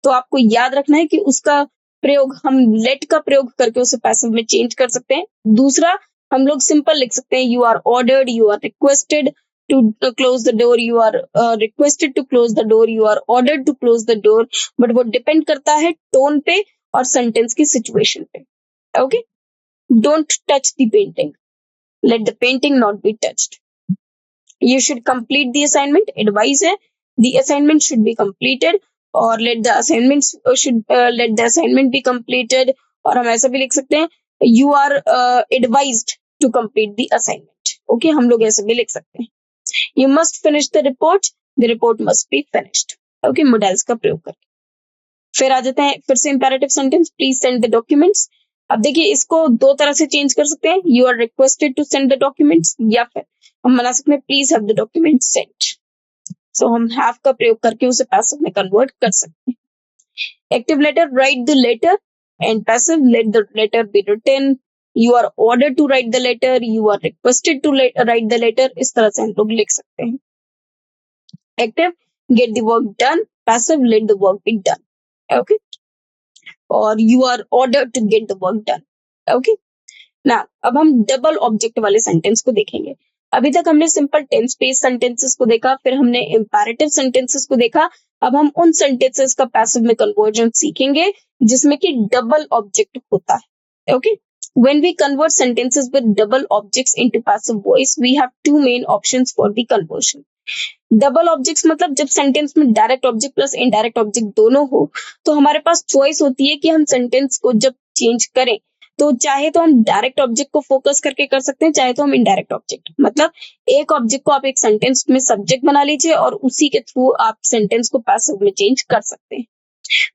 तो आपको याद रखना है कि उसका प्रयोग हम लेट का प्रयोग करके उसे पैसिव में चेंज कर सकते हैं। दूसरा हम लोग सिंपल लिख सकते हैं you are ordered, you are requested to close the door, you are requested to close the door, you are ordered to close the door, but वो डिपेंड करता है टोन पे और सेंटेंस की सिचुएशन पे। Okay, don't touch the painting, let the painting not be touched. You should complete the assignment, advice है the assignment should be completed, और let the assignments let the assignment be completed, और हम ऐसा भी लिख सकते हैं you are advised to complete the assignment। Okay, हम लोग ऐसे भी लिख सकते हैं You must finish the report must be finished। Okay, modals का प्रयोग करके। फिर आ जाते हैं फिर से imperative sentence, please send the documents। अब देखिए इसको दो तरह से चेंज कर सकते हैं, you are requested to send the documents, या फिर हम बना सकते हैं please have the documents sent। So हम have का प्रयोग करके उसे passive में convert कर सकते हैं। Active letter, write the letter, and passive, let the letter be written, you are ordered to write the letter, you are requested to write the letter, इस तरह से हम लोग लिख सकते हैं। Active, get the work done, passive, let the work be done। Okay, और you are ordered to get the work done। Okay, now अब हम डबल ऑब्जेक्ट वाले सेंटेंस को देखेंगे। अभी तक हमने सिंपल टेंस बेस्ड सेंटेंसेस को देखा, फिर हमने इंपैरेटिव सेंटेंसेस को देखा, अब हम उन सेंटेंसेस का पैसिव में कन्वर्जन सीखेंगे जिसमें कि डबल ऑब्जेक्ट होता है। Okay, when we convert sentences with double objects into passive voice, we have two main options for the conversion। Double objects मतलब जब सेंटेंस में direct object plus indirect object दोनों हो, तो हमारे पास चॉइस होती है कि हम सेंटेंस को जब चेंज करें तो चाहे तो हम डायरेक्ट ऑब्जेक्ट को फोकस करके कर सकते हैं, चाहे तो हम इनडायरेक्ट ऑब्जेक्ट, मतलब एक ऑब्जेक्ट को आप एक सेंटेंस में सब्जेक्ट बना लीजिए और उसी के थ्रू आप सेंटेंस को पैसिव में चेंज कर सकते हैं,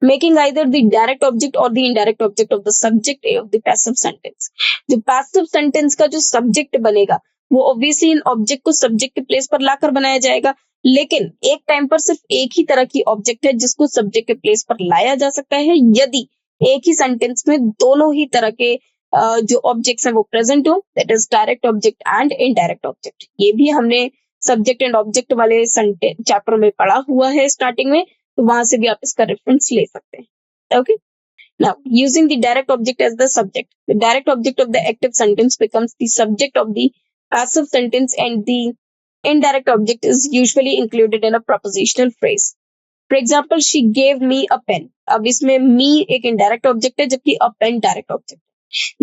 making either the direct object or the indirect object of the subject of the passive sentence. जो पैसिव सेंटेंस का जो सब्जेक्ट बनेगा वो ऑब्वियसली इन ऑब्जेक्ट को सब्जेक्ट के प्लेस पर लाकर बनाया जाएगा, लेकिन एक टाइम पर सिर्फ एक ही तरह की ऑब्जेक्ट है जिसको सब्जेक्ट के प्लेस पर लाया जा सकता है यदि एक ही सेंटेंस में दोनों ही तरह के जो ऑब्जेक्ट्स हैं वो प्रेजेंट हो, that is direct object and indirect object. ये भी हमने सब्जेक्ट एंड ऑब्जेक्ट वाले चैप्टर में पढ़ा हुआ है स्टार्टिंग में, तो वहां से भी आप इसका रेफरेंस ले सकते हैं। Okay, now using the direct object as the subject, the direct object of the active sentence becomes the subject of the passive sentence and the indirect object is usually included in a propositional phrase. For example, she gave me a pen. अब इसमें me एक indirect object है जबकि a pen direct object है।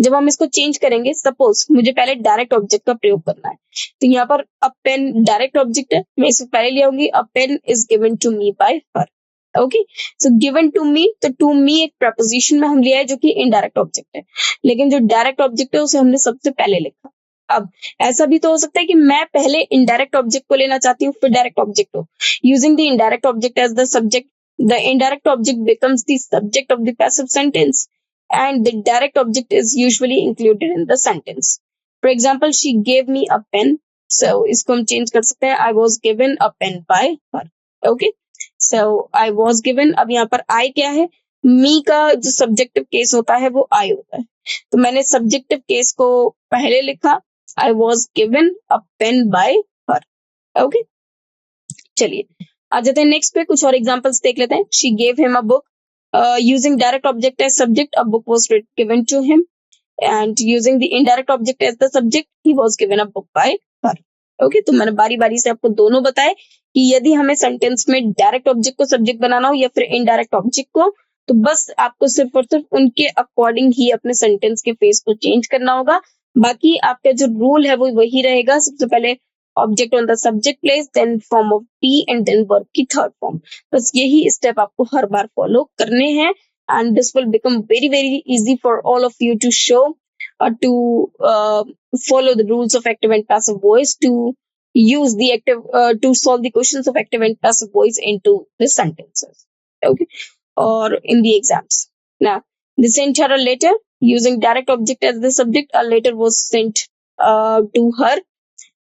जब हम इसको change करेंगे, सपोज मुझे पहले डायरेक्ट ऑब्जेक्ट का प्रयोग करना है, तो यहाँ पर अ पेन डायरेक्ट ऑब्जेक्ट है, मैं इसको पहले ले आऊंगी, a pen is given to me by her. Okay, so given to me, तो टू मी एक प्रपोजिशन में हम लिया है जो कि इनडायरेक्ट ऑब्जेक्ट है, लेकिन जो डायरेक्ट ऑब्जेक्ट है उसे हमने सबसे पहले लिखा। अब ऐसा भी तो हो सकता है कि मैं पहले इनडायरेक्ट ऑब्जेक्ट को लेना चाहती हूँ फिर डायरेक्ट ऑब्जेक्ट को। Using the indirect object as the subject, the indirect object becomes the subject of the passive sentence and the direct object is usually included in the sentence. For example, she gave me a pen. So इसको हम change कर सकते हैं, I was given a pen by her. Okay, so I was given, अब यहाँ पर I क्या है, me का जो subjective case होता है वो I होता है, तो मैंने subjective case को पहले लिखा, I was given a pen by her. Okay, चलिए आ जाते हैं नेक्स्ट पे, कुछ और एग्जांपल्स देख लेते हैं। She gave him a book. Using direct object as subject, a book was given to him, and using the indirect object as the subject, he was given a book by her. Okay, तो मैंने बारी बारी से आपको दोनों बताए कि यदि हमें सेंटेंस में डायरेक्ट ऑब्जेक्ट को सब्जेक्ट बनाना हो या फिर इनडायरेक्ट ऑब्जेक्ट को, तो बस आपको सिर्फ और सिर्फ उनके अकॉर्डिंग ही अपने सेंटेंस के फेस को चेंज करना होगा। बाकी आपका जो रूल है वो वही रहेगा, सबसे पहले object on the subject place, then form of be and then verb की थर्ड फॉर्म। बस यही स्टेप आपको हर बार फॉलो करने हैं, and this will become very very easy for all of you to show to follow the rules of active and passive voice, to use the active to solve the questions of active and passive voice into the sentences, okay, or in the exams. Now they sent her a letter. Using direct object as the subject, a letter was sent to her,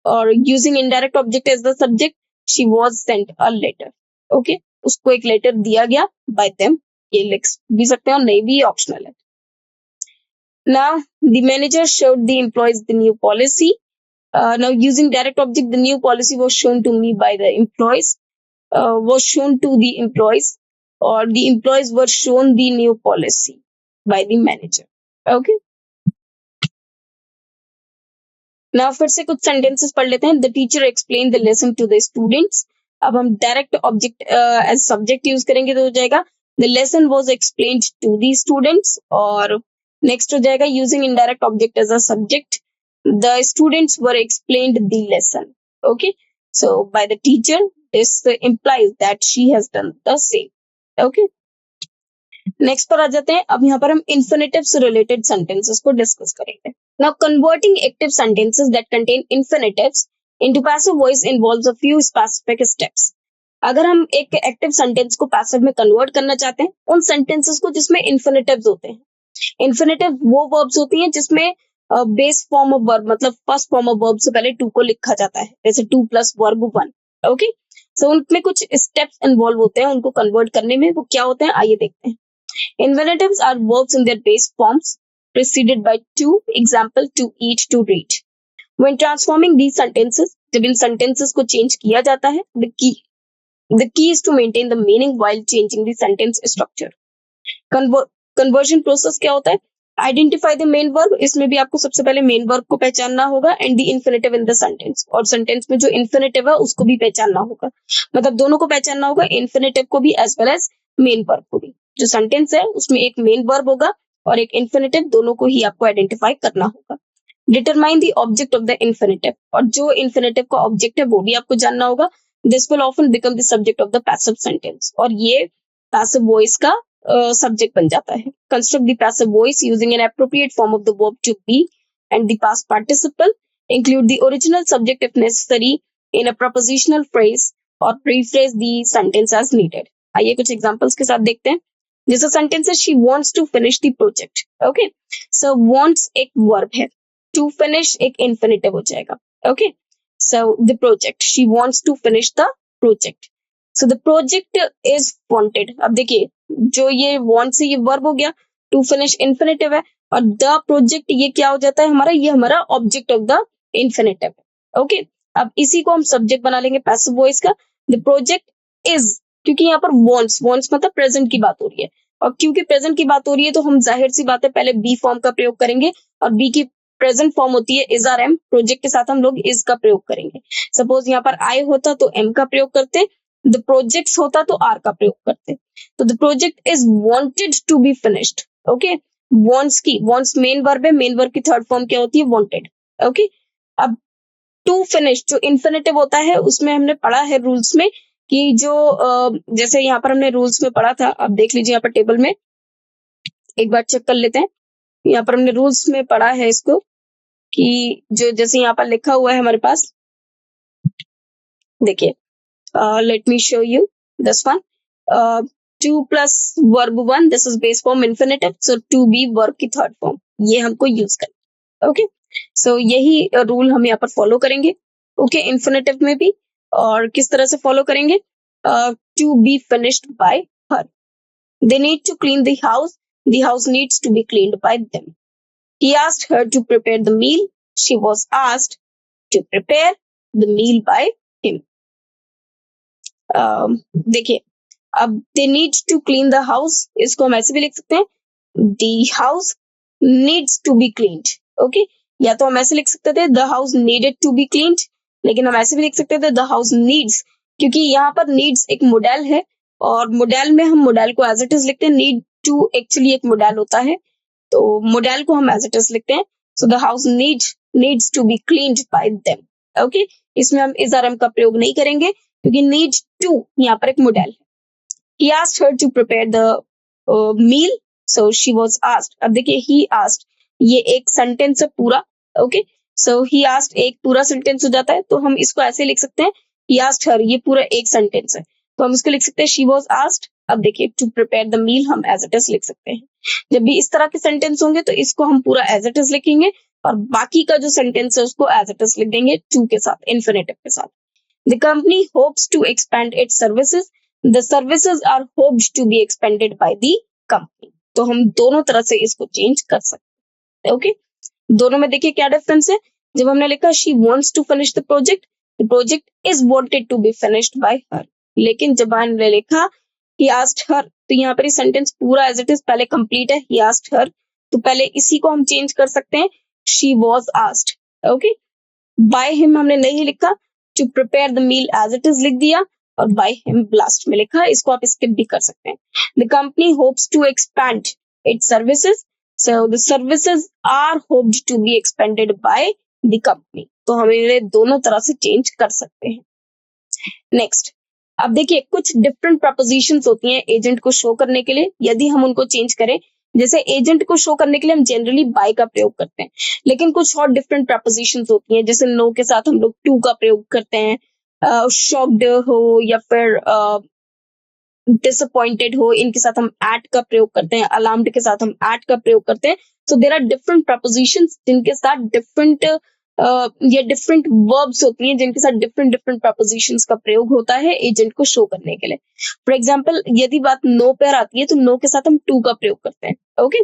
or using indirect object as the subject, she was sent a letter. Okay, उसको एक letter दिया गया by them, ये लिख भी सकते हैं और नहीं भी, ऑप्शनल है। Now the manager showed the employees the new policy. Now using direct object, the new policy was shown to me by the employees, was shown to the employees, or the employees were shown the new policy by the manager. Okay, now फिर से कुछ sentences पढ़ लेते हैं। The teacher explained the lesson to the students. अब हम direct object as subject use करेंगे तो हो जाएगा the lesson was explained to the students, और next हो जाएगा using indirect object as a subject, the students were explained the lesson. Okay, so by the teacher, this implies that she has done the same. Okay, next पर आ जाते हैं। अब यहाँ पर हम इन्फिनेटिव से रिलेटेड सेंटेंसेस को डिस्कस करेंगे। Now converting active sentences that contain infinitives into passive voice involves a few specific steps. अगर हम एक एक्टिव सेंटेंस को पैसिव में कन्वर्ट करना चाहते हैं, उन सेंटेंसेस को जिसमें इन्फिनेटिव्स होते हैं, इन्फिनेटिव वो वर्ब्स होती हैं जिसमें बेस फॉर्म ऑफ वर्ब, मतलब फर्स्ट फॉर्म ऑफ वर्ब से पहले टू को लिखा जाता है, जैसे to plus verb one. Okay, so उनमें कुछ स्टेप्स इन्वॉल्व होते हैं उनको कन्वर्ट करने में, वो क्या होते हैं आइए देखते हैं। Infinitives are verbs in their base forms preceded by to, example, to eat, to read. When transforming these sentences, जब इन sentences को change किया जाता है, the key is to maintain the meaning while changing the sentence structure. Conversion process क्या होता है? Identify the main verb, इसमें भी आपको सबसे पहले main verb को पहचानना होगा, and the infinitive in the sentence, और sentence में जो infinitive है उसको भी पहचानना होगा, मतलब दोनों को पहचानना होगा, infinitive को भी as well as main verb को भी। जो सेंटेंस है उसमें एक मेन वर्ब होगा और एक इन्फिनेटिव, दोनों को ही आपको आइडेंटिफाई करना होगा। Determine the object of the infinitive, और जो इन्फिनेटिव का ऑब्जेक्ट है वो भी आपको जानना होगा। This will often become the subject of the passive sentence, और ये पैसिव वॉइस का सब्जेक्ट बन जाता है। Construct the passive voice using an appropriate form of the verb to be and the past participle. Include the original subject if necessary in a prepositional phrase, और rephrase the sentence as needed. आइए कुछ examples के साथ देखते हैं। जैसा sentence है, she wants to finish the project. Okay, so wants एक verb है, to finish एक infinitive हो जाएगा। Okay, so the project, she wants to finish the project. So the project is wanted. अब देखिए, जो ये want से ये verb हो गया, to finish infinitive है, और the project ये क्या हो जाता है हमारा, ये हमारा object of the infinitive। Okay, अब इसी को हम सब्जेक्ट बना लेंगे पैसिव वॉइस का। द प्रोजेक्ट इज, क्योंकि यहाँ पर वॉन्ट्स मतलब प्रेजेंट की बात हो रही है, और क्योंकि प्रेजेंट की बात हो रही है तो हम जाहिर सी बात है पहले बी फॉर्म का प्रयोग करेंगे, और बी की प्रेजेंट फॉर्म होती है इज आर एम, प्रोजेक्ट के साथ हम लोग इज का प्रयोग करेंगे। सपोज यहाँ पर आई होता तो एम का प्रयोग करते, द प्रोजेक्ट्स होता तो आर का प्रयोग करते। तो the project is wanted to be finished. Okay, wants main verb है, मेन वर्ब की थर्ड फॉर्म क्या होती है, वांटेड। ओके, अब टू फिनिश जो इन्फिनेटिव होता है उसमें हमने पढ़ा है रूल्स में कि जो जैसे यहाँ पर हमने रूल्स में पढ़ा था, अब देख लीजिए यहाँ पर टेबल में एक बार चेक कर लेते हैं। यहाँ पर हमने रूल्स में पढ़ा है इसको कि जो जैसे यहाँ पर लिखा हुआ है हमारे पास, देखिए let me show you this one. 2 plus verb 1, this is base form infinitive, so to be verb की third form, ये हमको यूज करना। ओके, सो यही रूल हम यहाँ पर फॉलो करेंगे। ओके, इन्फिनेटिव में भी, और किस तरह से फॉलो करेंगे, to be finished by her, they need to clean the house needs to be cleaned by them, he asked her to prepare the meal, she was asked to prepare the meal by him। देखिए, अब they need to clean the house, इसको हम ऐसे भी लिख सकते हैं, the house needs to be cleaned. Okay, या तो हम ऐसे लिख सकते थे the house needed to be cleaned, लेकिन हम ऐसे भी लिख सकते थे द हाउस नीड्स, क्योंकि यहाँ पर नीड्स एक मोडेल है, और मोडेल में हम मोडेल को एज इट इज लिखते हैं, नीड टू एक्चुअली एक मोडेल होता है, तो मोडेल को हम एज इट इज लिखते हैं। So the house needs to be cleaned by them. Okay, इसमें हम इज आर एम का प्रयोग नहीं करेंगे क्योंकि नीड टू यहाँ पर एक मॉडल है। He asked her to prepare the meal, so she was asked। अब देखिए he asked, ये एक सेंटेंस है पूरा। ओके, so he asked एक पूरा सेंटेंस हो जाता है, तो हम इसको ऐसे लिख सकते हैं, he asked her, ये पूरा एक सेंटेंस है, तो हम इसको लिख सकते हैं she was asked। अब देखिए to prepare the meal हम as it is लिख सकते हैं। जब भी इस तरह के सेंटेंस होंगे तो इसको हम पूरा as it is लिखेंगे, और बाकी का जो सेंटेंस है उसको as it is लिख देंगे to के साथ, इन्फिनेटिव के साथ। The company hopes to expand its services, the services are hoped to be expanded by the company। तो हम दोनों तरह से इसको चेंज कर सकते हैं। ओके, दोनों में देखिए क्या डिफरेंस है। जब हमने लिखा she wants to finish the project is wanted to be finished by her, लेकिन जब हमने लिखा he asked her, तो यहाँ पर सेंटेंस पूरा एज इट इज पहले कंप्लीट है, he asked her, तो पहले इसी को हम चेंज कर सकते हैं, she was asked। Okay, by him हमने नहीं लिखा, to prepare the meal as it is लिख दिया, और by him लास्ट में लिखा, इसको आप स्किप भी कर सकते हैं। The company hopes to expand its services, so the services are hoped to be expanded by the company। तो हम इन्हें दोनों तरह से चेंज कर सकते हैं। नेक्स्ट, अब देखिए कुछ डिफरेंट प्रपोजिशंस होती हैं एजेंट को शो करने के लिए, यदि हम उनको चेंज करें, जैसे एजेंट को शो करने के लिए हम जनरली बाय का प्रयोग करते हैं, लेकिन कुछ और डिफरेंट प्रपोजिशंस होती हैं, जैसे नो के साथ हम लोग टू का प्रयोग करते हैं, शॉक्ड हो या फिर डिसअपॉइंटेड हो, इनके साथ हम एट का प्रयोग करते हैं, अलार्म्ड के साथ हम एट का प्रयोग करते हैं। So there are different prepositions जिनके साथ डिफरेंट या डिफरेंट वर्ब्स होती हैं, जिनके साथ डिफरेंट डिफरेंट प्रपोजिशंस का प्रयोग होता है एजेंट को शो करने के लिए। फॉर एग्जाम्पल, यदि बात नो पर आती है तो नो के साथ हम टू का प्रयोग करते हैं। Okay,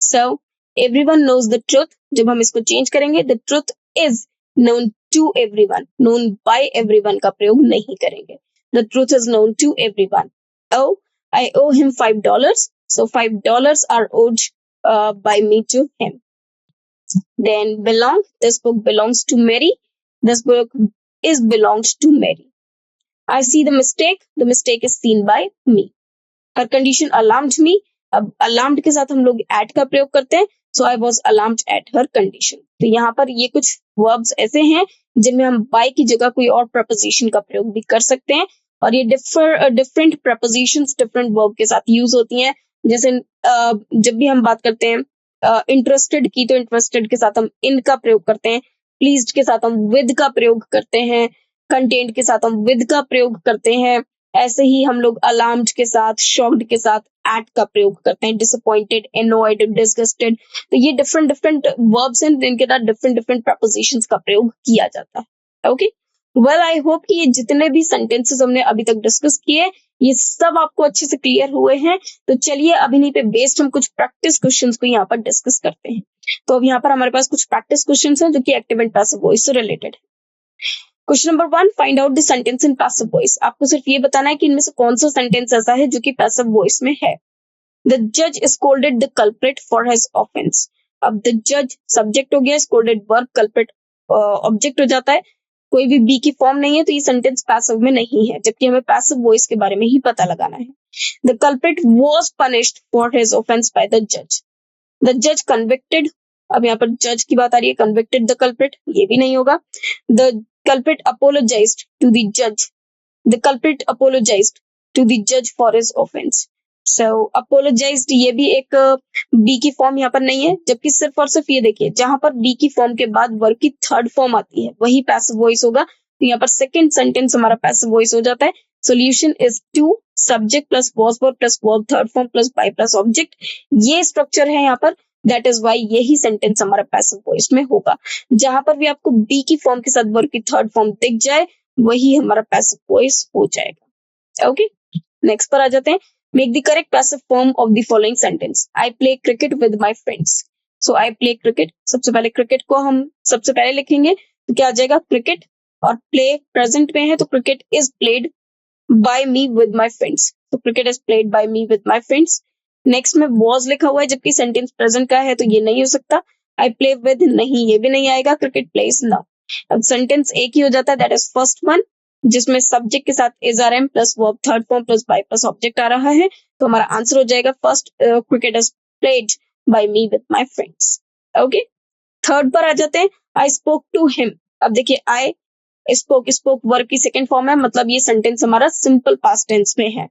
so everyone knows the truth, जब हम इसको चेंज करेंगे, the truth is known to everyone, known by everyone का प्रयोग नहीं करेंगे, the truth is known to everyone. Oh, I owe him $5, so $5 are owed by me to him। Then belong, this book belongs to Mary, this book is belongs to Mary। I see the mistake is seen by me। Her condition alarmed me, अब alarmed के साथ हम लोग at का प्रयोग करते हैं, so I was alarmed at her condition। तो यहाँ पर ये कुछ verbs ऐसे हैं जिनमें हम by की जगह कोई और preposition का प्रयोग भी कर सकते हैं, और ये डिफरेंट प्रपोजिशंस डिफरेंट वर्ब के साथ यूज होती हैं। जैसे जब भी हम बात करते हैं इंटरेस्टेड की, तो इंटरेस्टेड के साथ हम इन का प्रयोग करते हैं, प्लीज्ड के साथ हम विद का प्रयोग करते हैं, कंटेंट के साथ हम विद का प्रयोग करते हैं। ऐसे ही हम लोग अलार्म्ड के साथ, शॉक्ड के साथ एट का प्रयोग करते हैं, डिसअपॉइंटेड, एनॉयड, डिसगस्टेड। तो ये डिफरेंट डिफरेंट वर्ब्स हैं जिनके साथ डिफरेंट डिफरेंट प्रपोजिशंस का प्रयोग किया जाता है। ओके, वेल आई होप कि ये जितने भी सेंटेंसेस हमने अभी तक डिस्कस किए ये सब आपको अच्छे से क्लियर हुए हैं। तो चलिए अब इन्हीं पे बेस्ड हम कुछ प्रैक्टिस क्वेश्चंस को यहाँ पर डिस्कस करते हैं। तो अब यहाँ पर हमारे पास कुछ प्रैक्टिस क्वेश्चंस हैं जो कि एक्टिव एंड पैसिव वॉइस से रिलेटेड है। Question number 1, find out the sentence in passive voice. आपको सिर्फ ये बताना है कि इनमें से कौन सा सेंटेंस ऐसा है जो कि पैसिव वॉइस में है। द जज scolded the culprit for his offence. अब द जज सब्जेक्ट हो गया, स्कोल्डेड वर्ब, कल्प्रिट ऑब्जेक्ट हो जाता है, कोई भी बी की फॉर्म नहीं है, तो ये सेंटेंस पैसिव में नहीं है, जबकि हमें पैसिव वॉइस के बारे में ही पता लगाना है। The culprit was punished for his offence by the जज। द जज कन्विक्टेड, अब यहाँ पर जज की बात आ रही है, कन्विक्टेड द कल्प्रिट, ये भी नहीं होगा। The culprit apologised to the जज। The culprit apologised to the जज for his offence. So apologised, ये भी एक बी की फॉर्म यहाँ पर नहीं है, जबकि सिर्फ और सिर्फ ये देखिए, जहां पर बी की फॉर्म के बाद वर्ब की थर्ड फॉर्म आती है वही पैसिव वॉइस होगा, तो यहाँ पर सेकंड सेंटेंस हमारा पैसिव वॉइस हो जाता है। Solution is to subject plus was verb plus verb third form plus by plus object, ये स्ट्रक्चर है यहाँ पर। दैट इज वाई यही सेंटेंस हमारा पैसिव वॉइस में होगा। जहां पर भी आपको बी की फॉर्म के साथ वर्ब की थर्ड फॉर्म दिख जाए वही हमारा पैसिव वॉइस हो जाएगा। ओके, नेक्स्ट पर आ जाते हैं। Make the correct passive form of the following sentence. I play cricket with my friends. So I play cricket, सबसे पहले क्रिकेट को हम सबसे पहले लिखेंगे, तो क्या आ जाएगा क्रिकेट, और प्ले प्रेजेंट में है तो cricket is played by me with my friends, तो cricket is played by me with my friends. Next में वॉज लिखा हुआ है, जबकि सेंटेंस प्रेजेंट का है तो ये नहीं हो सकता। आई प्ले विद, नहीं, ये भी नहीं आएगा। क्रिकेट प्लेस नाउ, अब सेंटेंस एक ही हो जाता है, दैट इज फर्स्ट वन, जिसमें सब्जेक्ट के साथ is are am plus verb third form plus by plus object आ रहा है, तो हमारा आंसर हो जाएगा first, cricket is played by me with my friends. Okay, third पर आ जाते हैं। I spoke to him. अब देखिए, आई स्पोक वर्ब की सेकंड फॉर्म है, मतलब ये सेंटेंस हमारा सिंपल पास्ट टेंस में है।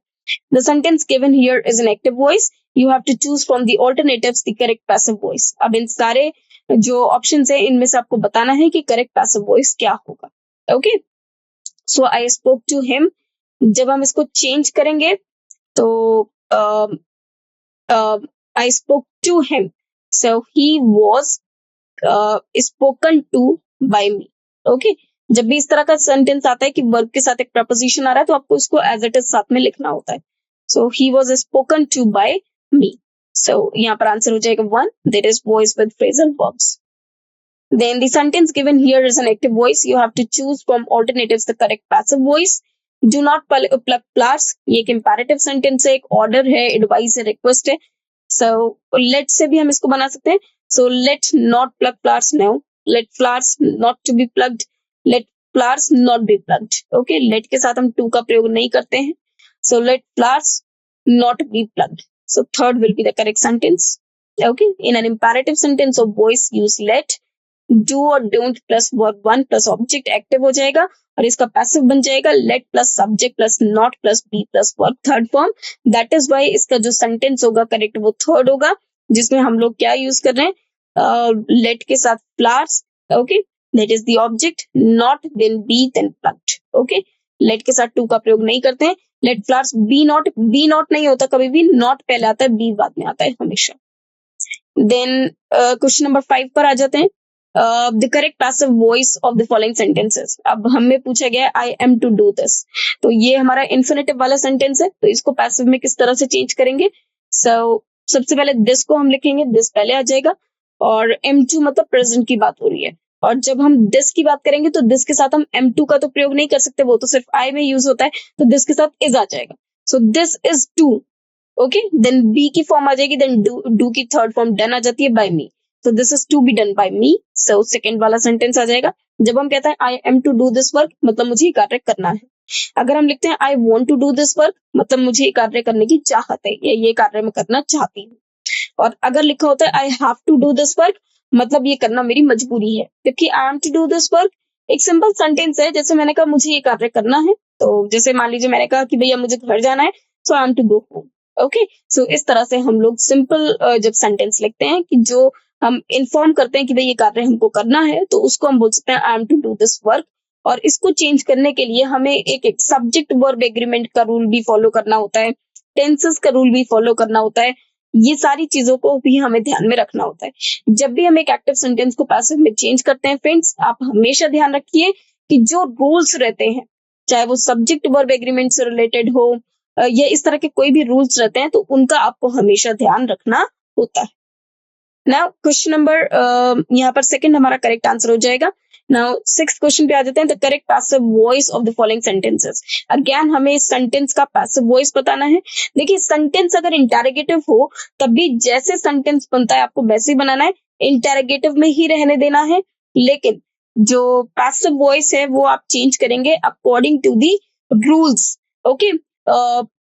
The sentence given here is an active voice. You have to choose from the alternatives the correct passive voice. अब इन सारे जो ऑप्शंस है इनमें से आपको बताना है कि करेक्ट पैसिव वॉइस क्या होगा। Okay, so I spoke to him, जब हम इसको चेंज करेंगे तो I spoke to him, so he was spoken to by me. Okay, जब भी इस तरह का सेंटेंस आता है कि वर्ब के साथ एक प्रपोजिशन आ रहा है तो आपको इसको एज इट इज साथ में लिखना होता है। So he was spoken to by me, so यहाँ पर आंसर हो जाएगा 1, there is voice with phrasal verbs. Then the sentence given here is an active voice. You have to choose from alternatives the correct passive voice. Do not pluck flowers. ये एक imperative sentence है, एक order है, advice है, request है। So let से भी हम इसको बना सकते हैं। So let not pluck flowers now. Let flowers not to be plucked. Let flowers not be plucked. Okay, let के साथ हम to का प्रयोग नहीं करते हैं। So let flowers not be plucked. So third will be the correct sentence. Okay, in an imperative sentence of voice use let. Do or don't plus verb one plus object active हो जाएगा और इसका passive बन जाएगा let plus subject plus not plus be plus verb third form. That is why इसका जो sentence होगा correct वो थर्ड होगा, जिसमें हम लोग क्या यूज कर रहे हैं, लेट के साथ flowers. Okay, let is the object, not then be then plucked. Okay, let के साथ टू का प्रयोग नहीं करते हैं। लेट फ्लावर्स बी नॉट नहीं होता कभी भी, नॉट पहले आता है, बी बाद में आता है हमेशा। देन क्वेश्चन नंबर 5 पर आ जाते हैं। The correct passive voice of the following sentences. अब हमें पूछा गया I am to do this, तो ये हमारा infinitive वाला सेंटेंस है, तो इसको पैसिव में किस तरह से चेंज करेंगे। सबसे पहले this को हम लिखेंगे, this पहले आ जाएगा, और am2 मतलब प्रेजेंट की बात हो रही है, और जब हम this की बात करेंगे तो this के साथ हम am2 का तो प्रयोग नहीं कर सकते, वो तो सिर्फ I में यूज होता है, तो this के साथ is आ जाएगा। So this is to, okay, then B की फॉर्म आ जाएगी, then do की थर्ड फॉर्म done आ जाती है by me, so this is to be done by me, so second वाला सेंटेंस आ जाएगा। जब हम कहते हैं I am to do this work, मतलब मुझे ये कार्य करना है। अगर हम लिखते हैं I want to do this work, मतलब मुझे ये कार्य करने की चाहत है, ये कार्य मैं करना चाहती हूँ। और अगर लिखा होता है I have to do this work, मतलब ये करना मेरी मजबूरी है, क्योंकि I am to do this work एक सिंपल सेंटेंस है। जैसे मैंने कहा मुझे ये कार्य करना है, तो जैसे मान लीजिए मैंने कहा कि भैया मुझे घर जाना है, so I am to go home। Okay, so इस तरह से हम लोग सिंपल जब सेंटेंस लिखते हैं कि जो हम इन्फॉर्म करते हैं कि भाई ये कार्य हमको करना है, तो उसको हम बोल सकते हैं I am to do this work. और इसको चेंज करने के लिए हमें एक सब्जेक्ट वर्ब एग्रीमेंट का रूल भी फॉलो करना होता है, टेंसेस का रूल भी फॉलो करना होता है, ये सारी चीजों को भी हमें ध्यान में रखना होता है। जब भी हम एक एक्टिव सेंटेंस को पैसिव में चेंज करते हैं फ्रेंड्स, आप हमेशा ध्यान रखिए कि जो रूल्स रहते हैं, चाहे वो सब्जेक्ट वर्ब एग्रीमेंट से रिलेटेड हो या इस तरह के कोई भी रूल्स रहते हैं, तो उनका आपको हमेशा ध्यान रखना होता है। नाउ क्वेश्चन नंबर यहाँ पर सेकंड हमारा करेक्ट आंसर हो जाएगा। नाउ सिक्स्थ क्वेश्चन पे आ जाते हैं। The correct passive voice of the following sentences. Again हमें इस सेंटेंस का पैसिव वॉइस बताना है। देखिए सेंटेंस अगर इंटरोगेटिव हो तब भी जैसे सेंटेंस बनता है आपको वैसे ही बनाना है, इंटरोगेटिव में ही रहने देना है। लेकिन जो पैसिव वॉइस है वो आप चेंज करेंगे according to the rules. Okay,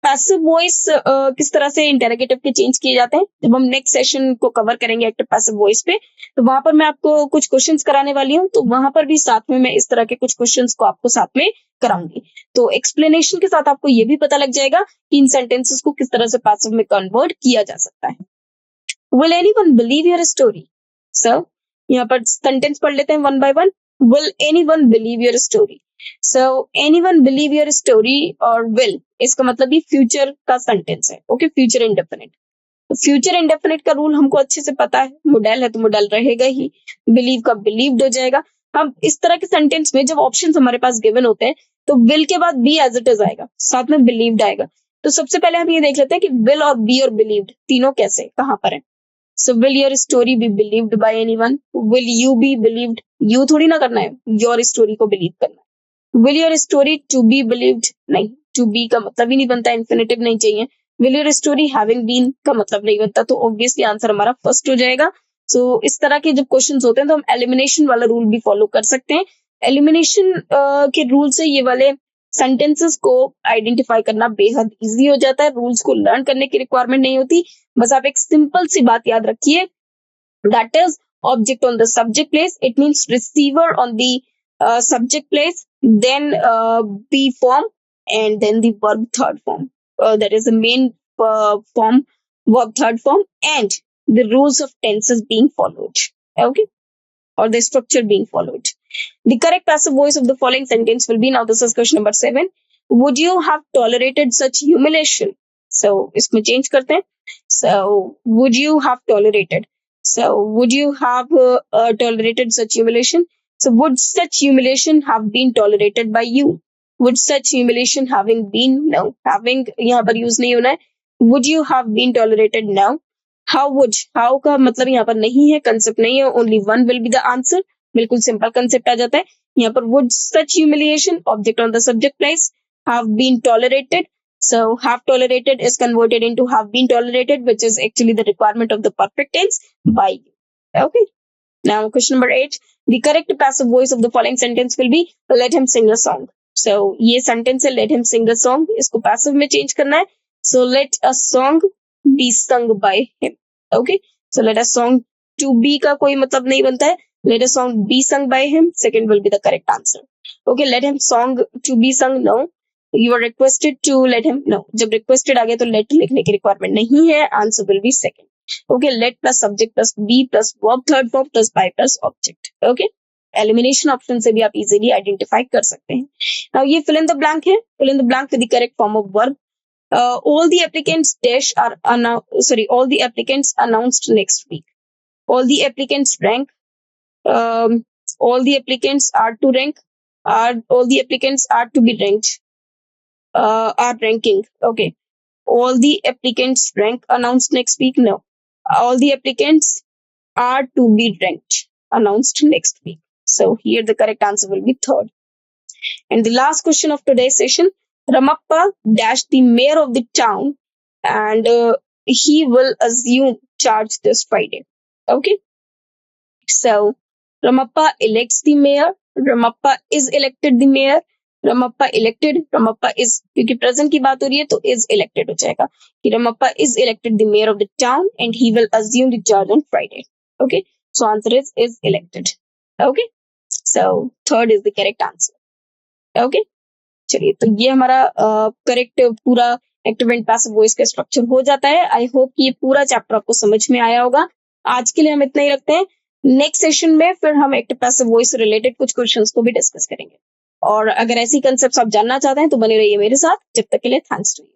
passive voice किस तरह से इंटरोगेटिव के चेंज किए जाते हैं जब हम नेक्स्ट सेशन को कवर करेंगे एक्टिव पैसिव वॉइस पे, तो वहां पर मैं आपको कुछ क्वेश्चंस कराने वाली हूँ। तो वहां पर भी साथ में मैं इस तरह के कुछ क्वेश्चंस को आपको साथ में कराऊंगी। तो एक्सप्लेनेशन के साथ आपको ये भी पता लग जाएगा कि इन सेंटेंसेस को किस तरह से पैसिव में कन्वर्ट किया जा सकता है। Will anyone believe your story? So, यहाँ पर सेंटेंस पढ़ लेते हैं one by one. Will anyone believe your story? So, anyone believe your story और will इसका मतलब भी फ्यूचर का सेंटेंस है। Okay, future indefinite. तो फ्यूचर इंडेफिनिट का रूल हमको अच्छे से पता है, मोडेल है तो मोडेल रहेगा ही, बिलीव का बिलीव्ड हो जाएगा। हम इस तरह के सेंटेंस में जब ऑप्शंस हमारे पास गिवन होते हैं तो विल के बाद बी एज इट इज आएगा, साथ में बिलीव्ड आएगा। तो सबसे पहले हम ये देख लेते हैं कि विल और बी और बिलीव्ड तीनों कैसे कहां पर है। So will your story be believed by anyone? Will you be believed? You थोड़ी ना करना है, your story को believe करना है। Will your story to be believed? नहीं, to be का मतलब ही नहीं बनता, infinitive नहीं चाहिए। Will your story having been का मतलब नहीं बनता, तो obviously आंसर हमारा फर्स्ट हो जाएगा। So इस तरह के जब क्वेश्चंस होते हैं तो हम एलिमिनेशन वाला रूल भी फॉलो कर सकते हैं। एलिमिनेशन के रूल से ये वाले सेंटेंसेस को आइडेंटिफाई करना बेहद इजी हो जाता है। रूल्स को लर्न करने की रिक्वायरमेंट नहीं होती, बस आप एक सिंपल सी बात याद रखिए, that is object on the subject place, it means receiver on the subject place, then be form and then the verb third form, that is the main form, verb third form, and the rules of tenses being followed, okay, or the structure being followed. The correct passive voice of the following sentence will be, now this is question number 7. Would you have tolerated such humiliation? So इसमें change करते हैं. So would you have tolerated? So would you have tolerated such humiliation? So would such humiliation have been tolerated by you? Would such humiliation having been? No. Having यहाँ पर use नहीं होना है. Would you have been tolerated? No. How would, how का मतलब यहाँ पर नहीं है, कंसेप्ट नहीं है, only one will be the answer, बिल्कुल सिंपल कंसेप्ट आ जाता है। यहाँ पर would such humiliation, object on the subject place, have been tolerated, so have tolerated is converted into have been tolerated, which is actually the requirement of the perfect tense by you. Okay, now question number 8, the correct passive voice of the following sentence will be let him sing a song. So ये sentence है let him sing a song, इसको passive में change करना है, so let a song be sung by him. Okay, so let a song to be का कोई मतलब नहीं बनता है, let a song be sung by him, second will be the correct answer. Okay, let him song to be sung, no, you are requested to let him, no, जब requested आ गया तो let लिखने की requirement नहीं है, answer will be second. Okay, let plus subject plus be plus verb third form plus by plus object. Okay, elimination option से भी आप easily identify कर सकते हैं. Now ये fill in the blank है, fill in the blank with the correct form of verb. All the applicants dash are all the applicants announced next week. All the applicants rank. All the applicants are to rank. All the applicants are to be ranked. Are ranking. Okay. All the applicants rank announced next week. No. All the applicants are to be ranked announced next week. So here the correct answer will be third. And the last question of today's session, Ramappa dashed the mayor of the town and he will assume charge this Friday. Okay. So Ramappa elects the mayor. Ramappa is elected the mayor. Ramappa elected. Ramappa is, क्योंकि present की बात हो रही है तो is elected हो जाएगा कि Ramappa is elected the mayor of the town and he will assume the charge on Friday. Okay. So answer is elected. Okay. So third is the correct answer. Okay. चलिए तो ये हमारा correct पूरा active and passive voice का structure हो जाता है। I hope कि ये पूरा चैप्टर आपको समझ में आया होगा। आज के लिए हम इतना ही रखते हैं। नेक्स्ट सेशन में फिर हम एक्टिव पैसिव वॉइस से रिलेटेड कुछ क्वेश्चंस को भी डिस्कस करेंगे। और अगर ऐसी कंसेप्ट आप जानना चाहते हैं तो बने रहिए मेरे साथ। जब तक के लिए थैंक्स टू यू।